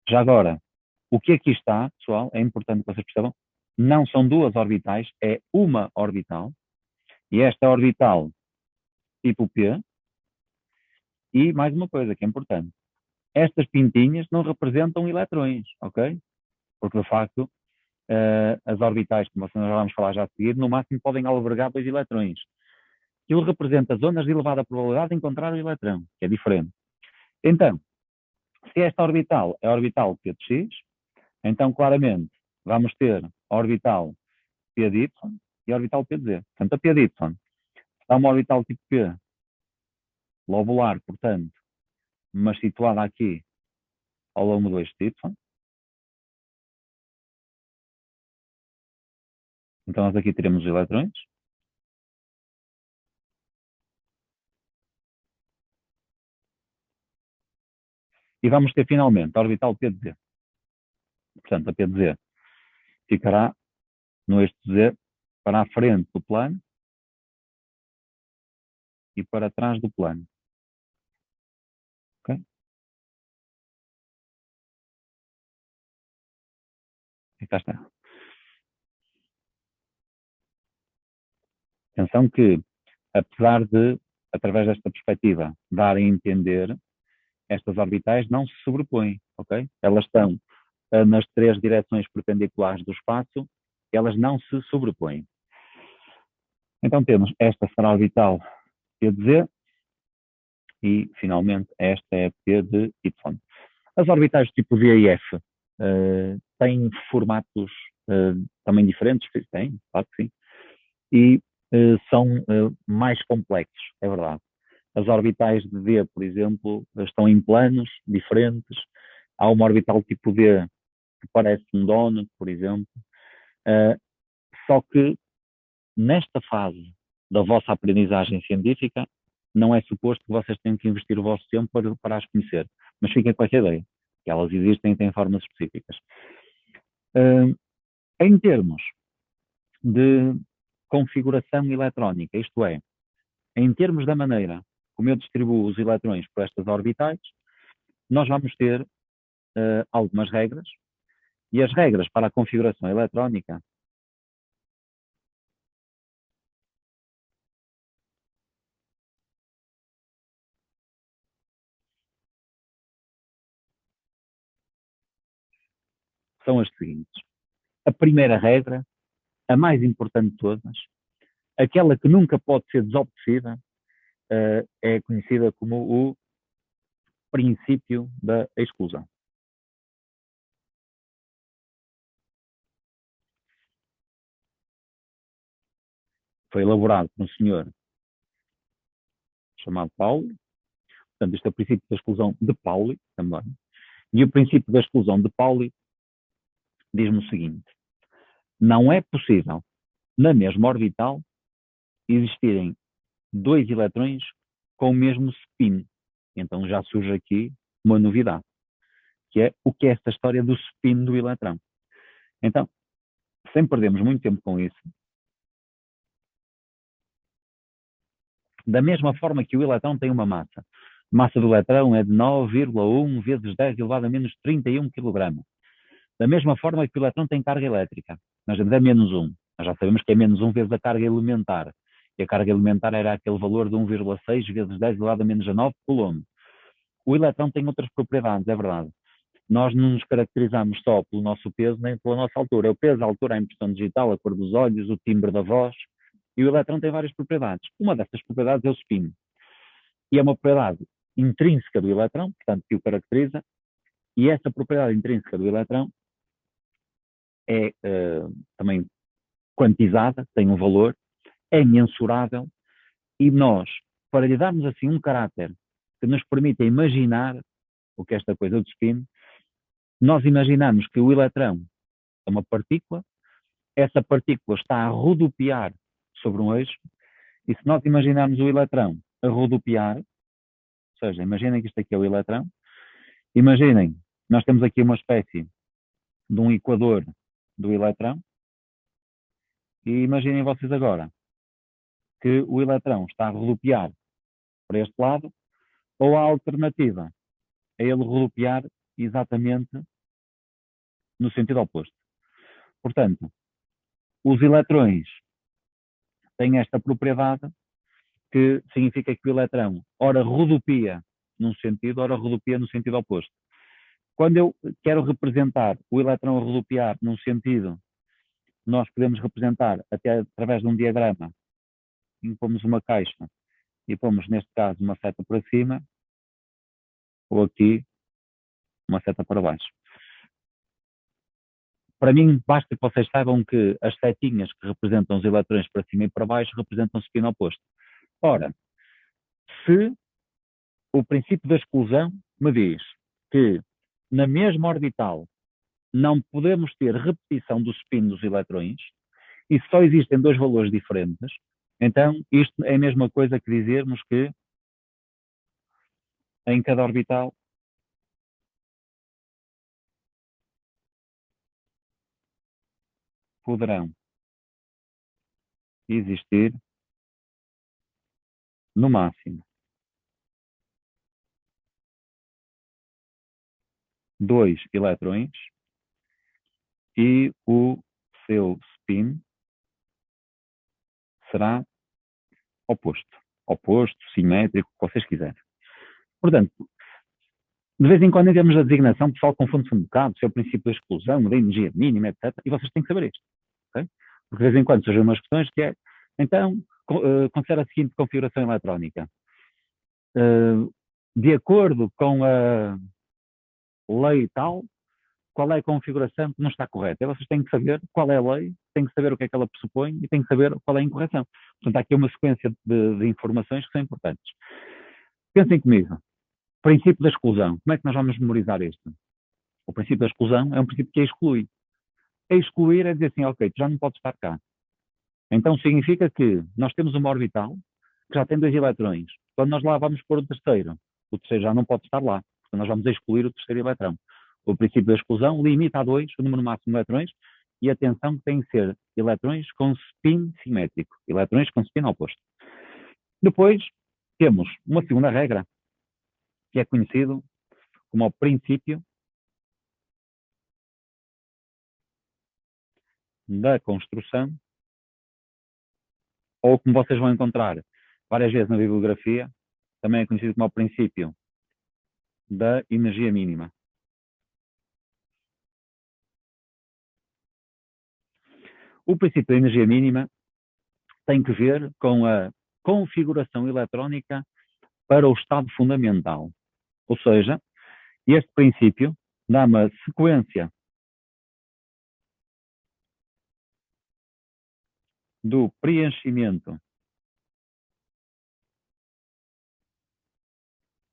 Já agora, o que aqui está, pessoal, é importante que vocês percebam, não são duas orbitais, é uma orbital. E esta é a orbital tipo P. E mais uma coisa que é importante. Estas pintinhas não representam eletrões, ok? Porque, de facto, as orbitais, como nós vamos falar já a seguir, no máximo podem albergar 2 eletrões. Aquilo representa zonas de elevada probabilidade de encontrar o eletrão, que é diferente. Então, se esta orbital é a orbital P de x, então claramente vamos ter a orbital P de y e a orbital P de z. Portanto, a P de y está uma orbital tipo P, lobular, portanto, mas situada aqui ao longo do eixo de y. Então, nós aqui teremos os eletrões. E vamos ter finalmente a orbital P de z. Portanto, a P de z ficará no eixo de z para a frente do plano e para trás do plano. Ok? E cá está. Atenção que, apesar de, através desta perspectiva, dar a entender, estas orbitais não se sobrepõem, ok? Elas estão nas 3 direções perpendiculares do espaço, elas não se sobrepõem. Então temos esta será a orbital P de Z e, finalmente, esta é a P de Y. As orbitais tipo V e F têm formatos também diferentes? Têm, claro que sim. E são mais complexos, é verdade. As orbitais de D, por exemplo, estão em planos diferentes. Há uma orbital tipo D que parece um donut, por exemplo. Só que nesta fase da vossa aprendizagem científica, não é suposto que vocês tenham que investir o vosso tempo para as conhecer. Mas fiquem com essa ideia, que elas existem e têm formas específicas. Em termos de configuração eletrónica, isto é, em termos da maneira como eu distribuo os eletrões por estas orbitais, nós vamos ter algumas regras, e as regras para a configuração eletrónica são as seguintes. A primeira regra, a mais importante de todas, aquela que nunca pode ser desobedecida, é conhecida como o princípio da exclusão. Foi elaborado por um senhor chamado Pauli. Portanto, este é o princípio da exclusão de Pauli também. E o princípio da exclusão de Pauli diz-me o seguinte: não é possível, na mesma orbital, existirem 2 eletrões com o mesmo spin. Então já surge aqui uma novidade, que é o que é esta história do spin do eletrão. Então, sem perdermos muito tempo com isso, da mesma forma que o eletrão tem uma massa. A massa do eletrão é de 9,1 vezes 10 elevado a menos 31 kg. Da mesma forma que o eletrão tem carga elétrica. Nós dizemos é menos 1. Nós já sabemos que é menos 1 vezes a carga elementar. E a carga elementar era aquele valor de 1,6 vezes 10 elevado a menos 9 coulomb. O eletrão tem outras propriedades, é verdade. Nós não nos caracterizamos só pelo nosso peso nem pela nossa altura. É o peso, a altura, a impressão digital, a cor dos olhos, o timbre da voz. E o eletrão tem várias propriedades. Uma dessas propriedades é o spin. E é uma propriedade intrínseca do eletrão, portanto, que o caracteriza, e essa propriedade intrínseca do eletrão é também quantizada, tem um valor, é mensurável, e nós, para lhe darmos assim um caráter que nos permita imaginar o que é esta coisa do spin, nós imaginamos que o eletrão é uma partícula, essa partícula está a rodopiar sobre um eixo, e se nós imaginarmos o eletrão a rodopiar, ou seja, imaginem que isto aqui é o eletrão, imaginem, nós temos aqui uma espécie de um equador do eletrão, e imaginem vocês agora que o eletrão está a rodopiar para este lado, ou a alternativa é ele rodopiar exatamente no sentido oposto. Portanto, os eletrões têm esta propriedade que significa que o eletrão ora rodopia num sentido, ora rodopia no sentido oposto. Quando eu quero representar o eletrão a rodopiar num sentido, nós podemos representar até através de um diagrama em que pomos uma caixa e pomos, neste caso, uma seta para cima, ou aqui, uma seta para baixo. Para mim, basta que vocês saibam que as setinhas que representam os eletrões para cima e para baixo representam o spin oposto. Ora, se o princípio da exclusão me diz que na mesma orbital não podemos ter repetição do spin dos eletrões e só existem dois valores diferentes, então isto é a mesma coisa que dizermos que em cada orbital poderão existir no máximo dois eletrões e o seu spin será oposto. Oposto, simétrico, o que vocês quiserem. Portanto, de vez em quando, em termos da designação, o pessoal confunde-se um bocado, se é o princípio da exclusão, da energia mínima, etc. E vocês têm que saber isto. Okay? Porque de vez em quando surgem umas questões que é, então, considera a seguinte configuração eletrónica. De acordo com a lei tal, qual é a configuração que não está correta? E vocês têm que saber qual é a lei, têm que saber o que é que ela pressupõe e têm que saber qual é a incorreção. Portanto, há aqui uma sequência de informações que são importantes. Pensem comigo. Princípio da exclusão. Como é que nós vamos memorizar isto? O princípio da exclusão é um princípio que exclui. Excluir é dizer assim, ok, tu já não podes estar cá. Então significa que nós temos uma orbital que já tem dois eletrões. Quando nós lá vamos pôr o terceiro já não pode estar lá. Portanto, nós vamos excluir o terceiro eletrão. O princípio da exclusão limita a dois o número máximo de eletrões e atenção que tem que ser eletrões com spin simétrico. Eletrões com spin oposto. Depois temos uma segunda regra, que é conhecido como o princípio da construção, ou como vocês vão encontrar várias vezes na bibliografia, também é conhecido como o princípio da energia mínima. O princípio da energia mínima tem que ver com a configuração eletrónica para o estado fundamental. Ou seja, este princípio dá uma sequência do preenchimento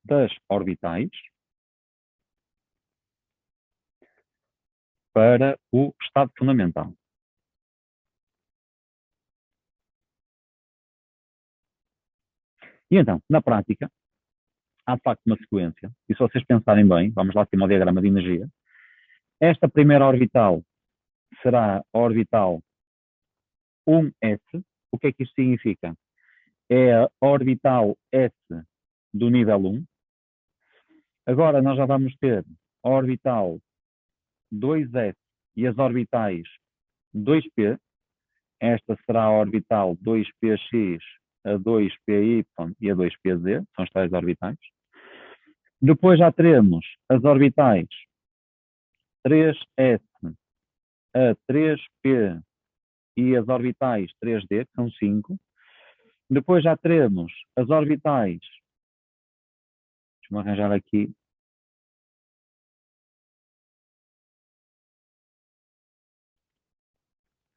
das orbitais para o estado fundamental. E então, na prática, há de facto uma sequência, e se vocês pensarem bem, vamos lá ter um diagrama de energia, esta primeira orbital será a orbital 1s. O que é que isto significa? É a orbital S do nível 1. Agora nós já vamos ter a orbital 2s e as orbitais 2p. Esta será a orbital 2px, a 2py e a 2pz, são as tais orbitais. Depois já teremos as orbitais 3s a 3p e as orbitais 3d, que são 5. Depois já teremos as orbitais Deixa-me arranjar aqui.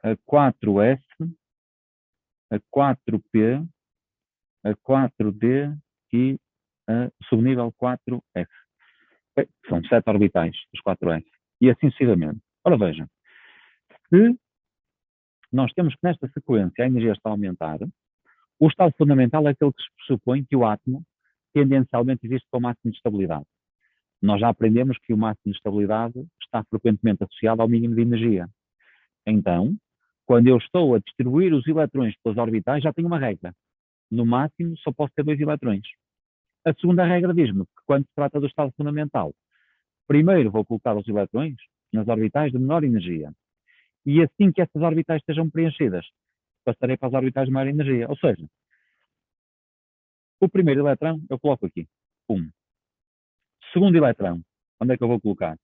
A 4S, a 4P, a 4D e a subnível 4F. Bem, são 7 orbitais, os 4S. E assim sucessivamente. Ora veja, se nós temos que nesta sequência a energia está a aumentar, o estado fundamental é aquele que se pressupõe que o átomo tendencialmente existe com o máximo de estabilidade. Nós já aprendemos que o máximo de estabilidade está frequentemente associado ao mínimo de energia. Então, quando eu estou a distribuir os eletrões pelas orbitais, já tenho uma regra. No máximo, só posso ter 2 eletrões. A segunda regra diz-me que quando se trata do estado fundamental, primeiro vou colocar os eletrões nas orbitais de menor energia. E assim que essas orbitais estejam preenchidas, passarei para as orbitais de maior energia. Ou seja, o primeiro eletrão eu coloco aqui. Segundo eletrão, onde é que eu vou colocar?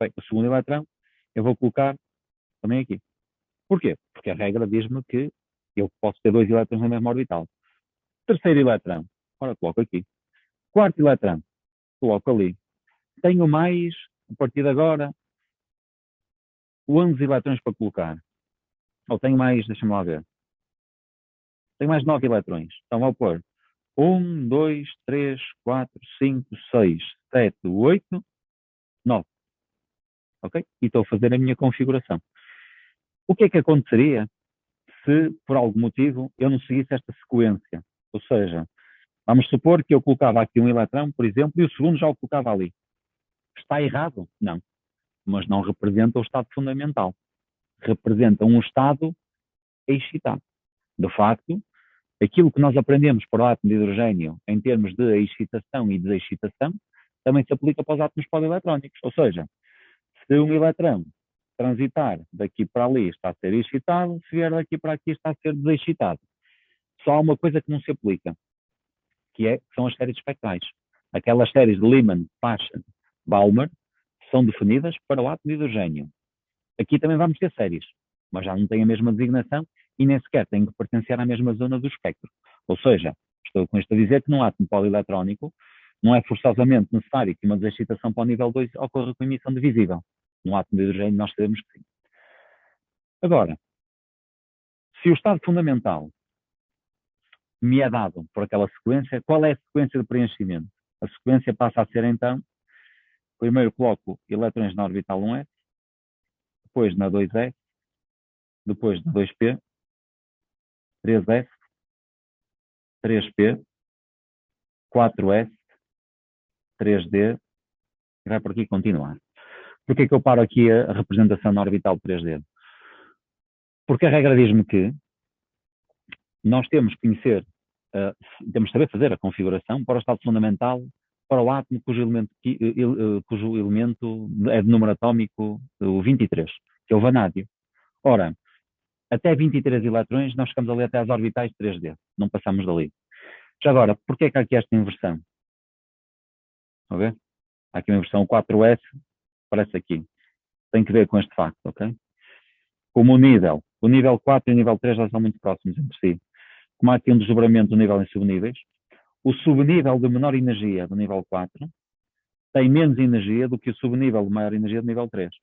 Bem, o segundo eletrão eu vou colocar também aqui. Porquê? Porque a regra diz-me que eu posso ter 2 eletrões na mesma orbital. Terceiro eletrão, ora, coloco aqui. Quarto eletrão, coloco ali. Tenho mais, a partir de agora, 11 eletrões para colocar. Ou tenho mais, deixa-me lá ver. Tenho mais 9 eletrões. Então vou pôr 1, 2, 3, 4, 5, 6, 7, 8, 9. Ok? E estou a fazer a minha configuração. O que é que aconteceria se, por algum motivo, eu não seguisse esta sequência? Ou seja, vamos supor que eu colocava aqui um eletrão, por exemplo, e o segundo já o colocava ali. Está errado? Não. Mas não representa o estado fundamental. Representa um estado excitado. De facto, aquilo que nós aprendemos para o átomo de hidrogênio em termos de excitação e desexcitação também se aplica para os átomos polieletrónicos. Ou seja, se um eletrão transitar daqui para ali está a ser excitado, se vier daqui para aqui está a ser desexcitado. Só há uma coisa que não se aplica, que são as séries espectrais. Aquelas séries de Lyman, Paschen, Balmer, são definidas para o átomo de hidrogênio. Aqui também vamos ter séries, mas já não têm a mesma designação e nem sequer têm que pertencer à mesma zona do espectro. Ou seja, estou com isto a dizer que num átomo polieletrónico não é forçosamente necessário que uma desexcitação para o nível 2 ocorra com emissão de visível. Num átomo de hidrogênio nós sabemos que sim. Agora, se o estado fundamental me é dado por aquela sequência, qual é a sequência de preenchimento? A sequência passa a ser então, primeiro coloco eletrões na orbital 1s, depois na 2s, depois na 2p, 3s, 3p, 4s, 3d, e vai por aqui continuar. Porquê é que eu paro aqui a representação na orbital 3d? Porque a regra diz-me que nós temos que conhecer, temos que saber fazer a configuração para o estado fundamental para o átomo cujo elemento é de número atómico o 23, que é o vanádio. Ora, até 23 eletrões nós chegamos ali até às orbitais 3D, não passamos dali. Já agora, porquê é que há aqui esta inversão? Ok? Há aqui uma inversão, o 4S aparece aqui. Tem que ver com este facto, ok? Como o nível 4 e o nível 3 já são muito próximos entre si. Como há aqui um desdobramento do nível em subníveis, o subnível de menor energia do nível 4 tem menos energia do que o subnível de maior energia do nível 3.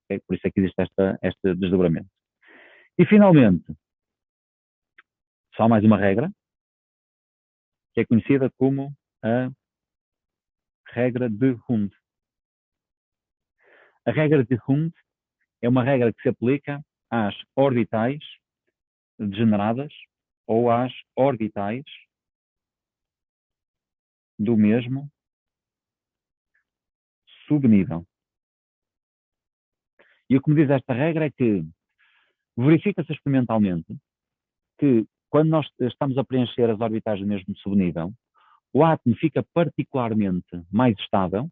Okay? Por isso é que existe este desdobramento. E, finalmente, só mais uma regra, que é conhecida como a regra de Hund. A regra de Hund é uma regra que se aplica às orbitais degeneradas ou às orbitais do mesmo subnível. E o que me diz esta regra é que verifica-se experimentalmente que quando nós estamos a preencher as orbitais do mesmo subnível, o átomo fica particularmente mais estável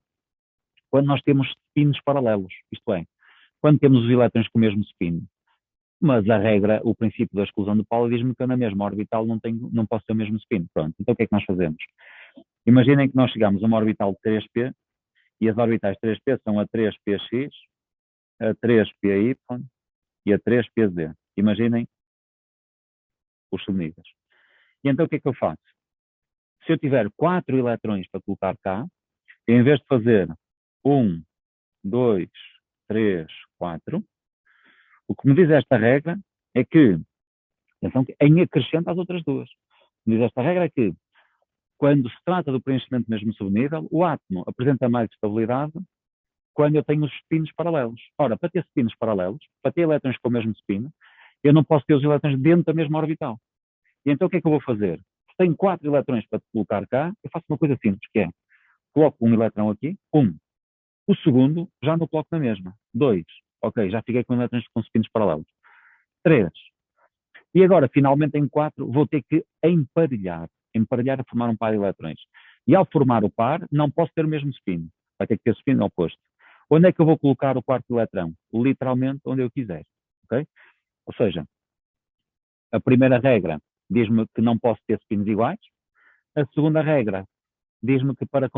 quando nós temos spins paralelos, isto é, quando temos os elétrons com o mesmo spin. Mas a regra, o princípio da exclusão de Pauli diz-me que eu na mesma orbital não posso ter o mesmo spin. Pronto, então o que é que nós fazemos? Imaginem que nós chegamos a uma orbital de 3p e as orbitais 3p são a 3px, a 3py e a 3pz. Imaginem os subníveis. E então o que é que eu faço? Se eu tiver 4 eletrões para colocar cá, em vez de fazer 1, 2, 3, 4, o que me diz esta regra é que, atenção, em acrescento às outras duas, o que me diz esta regra é que, quando se trata do preenchimento mesmo subnível, o átomo apresenta mais estabilidade quando eu tenho os espinos paralelos. Ora, para ter espinos paralelos, para ter elétrons com o mesmo spin, eu não posso ter os elétrons dentro da mesma orbital. E então o que é que eu vou fazer? Se tenho 4 eletrões para colocar cá, eu faço uma coisa simples, que é, coloco um eletrão aqui, o segundo já não coloco na mesma. 2, ok, já fiquei com elétrons com espinos paralelos. 3, e agora, finalmente, em 4, vou ter que emparelhar a formar um par de eletrões. E ao formar o par, não posso ter o mesmo spin. Vai ter que ter spin oposto. Onde é que eu vou colocar o quarto eletrão? Literalmente onde eu quiser. Okay? Ou seja, a primeira regra diz-me que não posso ter spins iguais. A segunda regra diz-me que para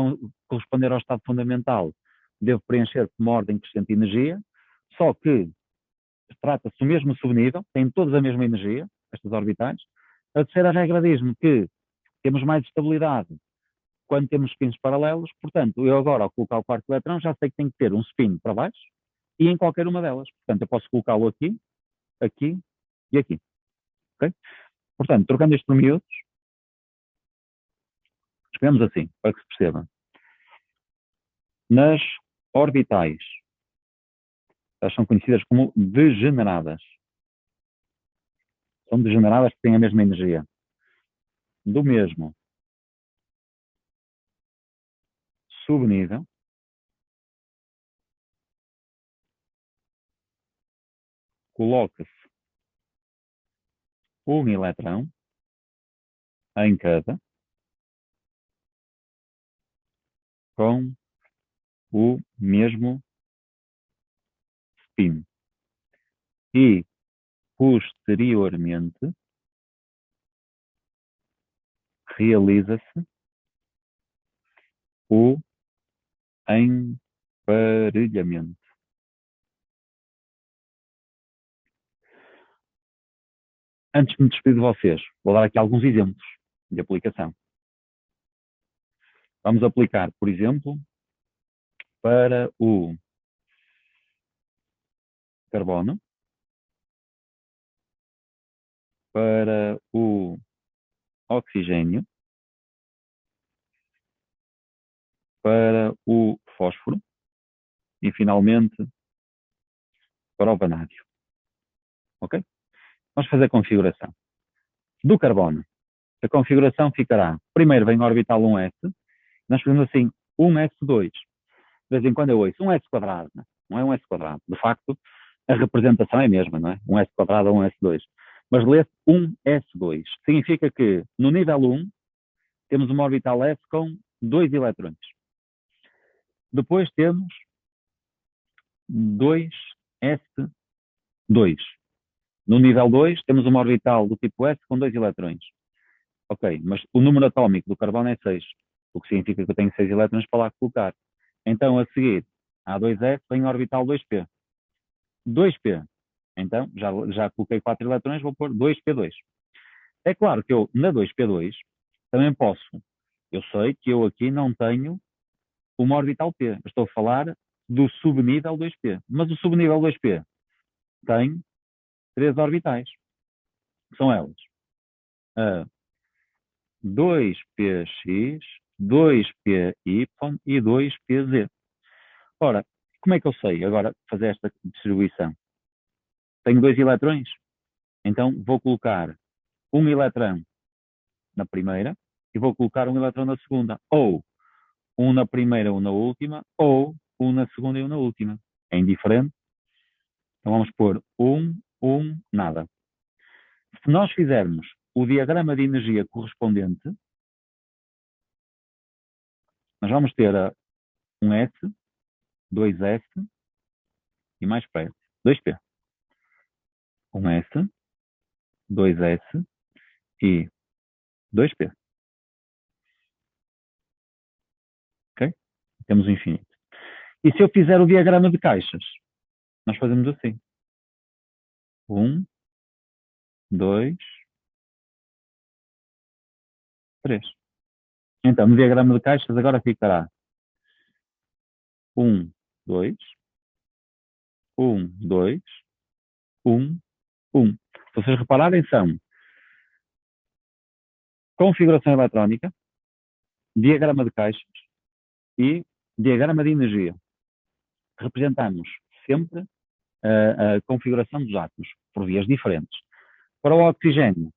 corresponder ao estado fundamental devo preencher por uma ordem crescente de energia. Só que trata-se do mesmo subnível, têm todas a mesma energia, estas orbitais. A terceira regra diz-me que temos mais estabilidade quando temos spins paralelos, portanto, eu agora, ao colocar o quarto eletrão, já sei que tem que ter um spin para baixo e em qualquer uma delas. Portanto, eu posso colocá-lo aqui, aqui e aqui. Okay? Portanto, trocando isto por miúdos, escrevemos assim, para que se perceba. Nas orbitais, elas são conhecidas como degeneradas. São degeneradas que têm a mesma energia. Do mesmo subnível, coloca-se um eletrão em cada com o mesmo spin. E, posteriormente, realiza-se o emparelhamento. Antes de me despedir de vocês, vou dar aqui alguns exemplos de aplicação. Vamos aplicar, por exemplo, para o carbono, para o oxigênio, para o fósforo e, finalmente, para o vanádio. Ok? Vamos fazer a configuração. Do carbono, a configuração ficará, primeiro vem a orbital 1s, nós fazemos assim, 1s2. De vez em quando eu ouço 1s quadrado, não é 1s quadrado. De facto, a representação é a mesma, não é? 1s quadrado ou 1s2. Mas lê-se 1s2. Significa que no nível 1 temos uma orbital s com 2 eletrões. Depois temos 2s2. No nível 2 temos uma orbital do tipo s com 2 eletrões. Ok, mas o número atómico do carbono é 6, o que significa que eu tenho 6 elétrons para lá colocar. Então, a seguir, A2S vem a orbital 2p. 2p. Então, já coloquei 4 eletrões, vou pôr 2p2. É claro que eu, na 2p2, também posso. Eu sei que eu aqui não tenho uma orbital p. Eu estou a falar do subnível 2p. Mas o subnível 2p tem 3 orbitais. Que são elas. A 2px, 2py e 2pz. Ora, como é que eu sei agora fazer esta distribuição? Tenho 2 eletrões, então vou colocar um eletrão na primeira e vou colocar um eletrão na segunda. Ou um na primeira, um na última, ou um na segunda e um na última. É indiferente. Então vamos pôr nada. Se nós fizermos o diagrama de energia correspondente, nós vamos ter um S, 2S e mais perto, 2P. Um S, 2S e 2P. Ok? Temos o infinito. E se eu fizer o diagrama de caixas, nós fazemos assim. 2, 3. Então, no diagrama de caixas agora ficará 1, 2, 1, 2, 1, 1. Se vocês repararem, são configuração eletrónica, diagrama de caixas e diagrama de energia. Representamos sempre a configuração dos átomos por vias diferentes. Para o oxigênio,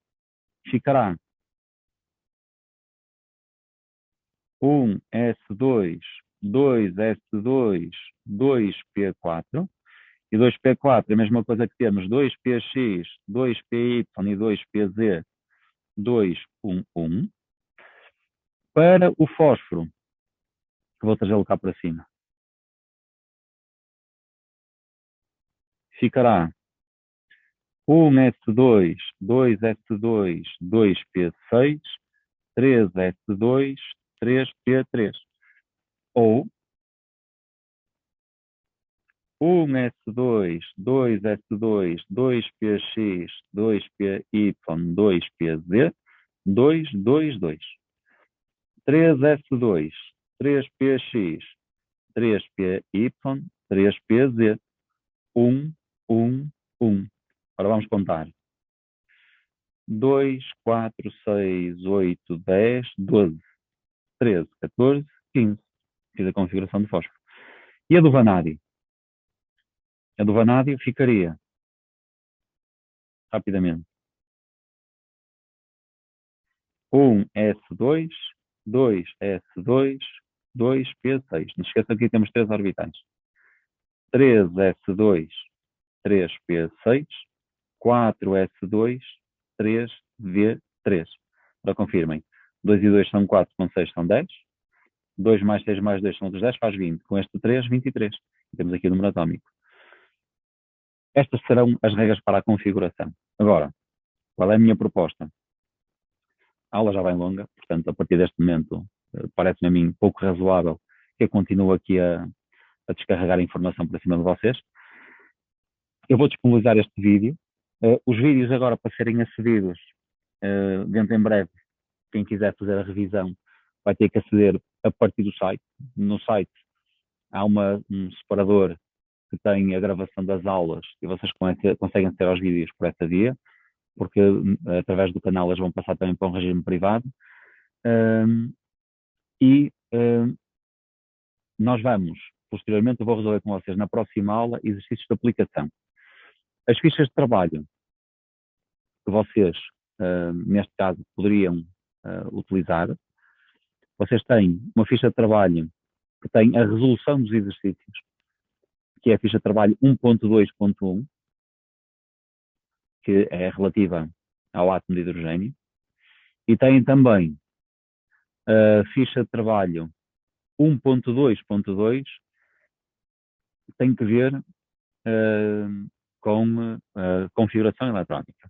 ficará 1S2, 2S2, 2P4. E 2P4 é a mesma coisa que temos 2PX, 2PY e 2PZ, 211. Para o fósforo, que vou trazê-lo cá para cima, ficará 1S2, 2S2, 2P6, 3S2, 3P3. Ou 1S2, 2S2, 2PX, 2PY, 2PZ, 222. 3S2, 3PX, 3PY, 3PZ, 1, 1, 1. Agora vamos contar. 2, 4, 6, 8, 10, 12, 13, 14, 15. Fiz a configuração do fósforo. E a do vanádio? A do vanádio ficaria, rapidamente, 1S2, 2S2, 2P6. Não se esqueça que aqui temos 3 orbitais. 3S2, 3P6, 4S2, 3V3. Agora confirmem. 2 e 2 são 4, com 6 são 10. 2 mais 6 mais 2 são outros 10, faz 20. Com este 3, 23. Temos aqui o número atômico. Estas serão as regras para a configuração. Agora, qual é a minha proposta? A aula já vai longa, portanto, a partir deste momento, parece-me a mim pouco razoável que eu continue aqui a descarregar a informação para cima de vocês. Eu vou disponibilizar este vídeo. Os vídeos agora, para serem acedidos, dentro em breve, quem quiser fazer a revisão vai ter que aceder a partir do site. No site há um separador que tem a gravação das aulas e vocês conseguem aceder aos vídeos por essa via, porque através do canal eles vão passar também para um regime privado. Nós vamos, posteriormente, eu vou resolver com vocês na próxima aula exercícios de aplicação. As fichas de trabalho que vocês, neste caso, poderiam utilizar, vocês têm uma ficha de trabalho que tem a resolução dos exercícios, que é a ficha de trabalho 1.2.1, que é relativa ao átomo de hidrogênio, e têm também a ficha de trabalho 1.2.2, que tem que ver com configuração eletrónica.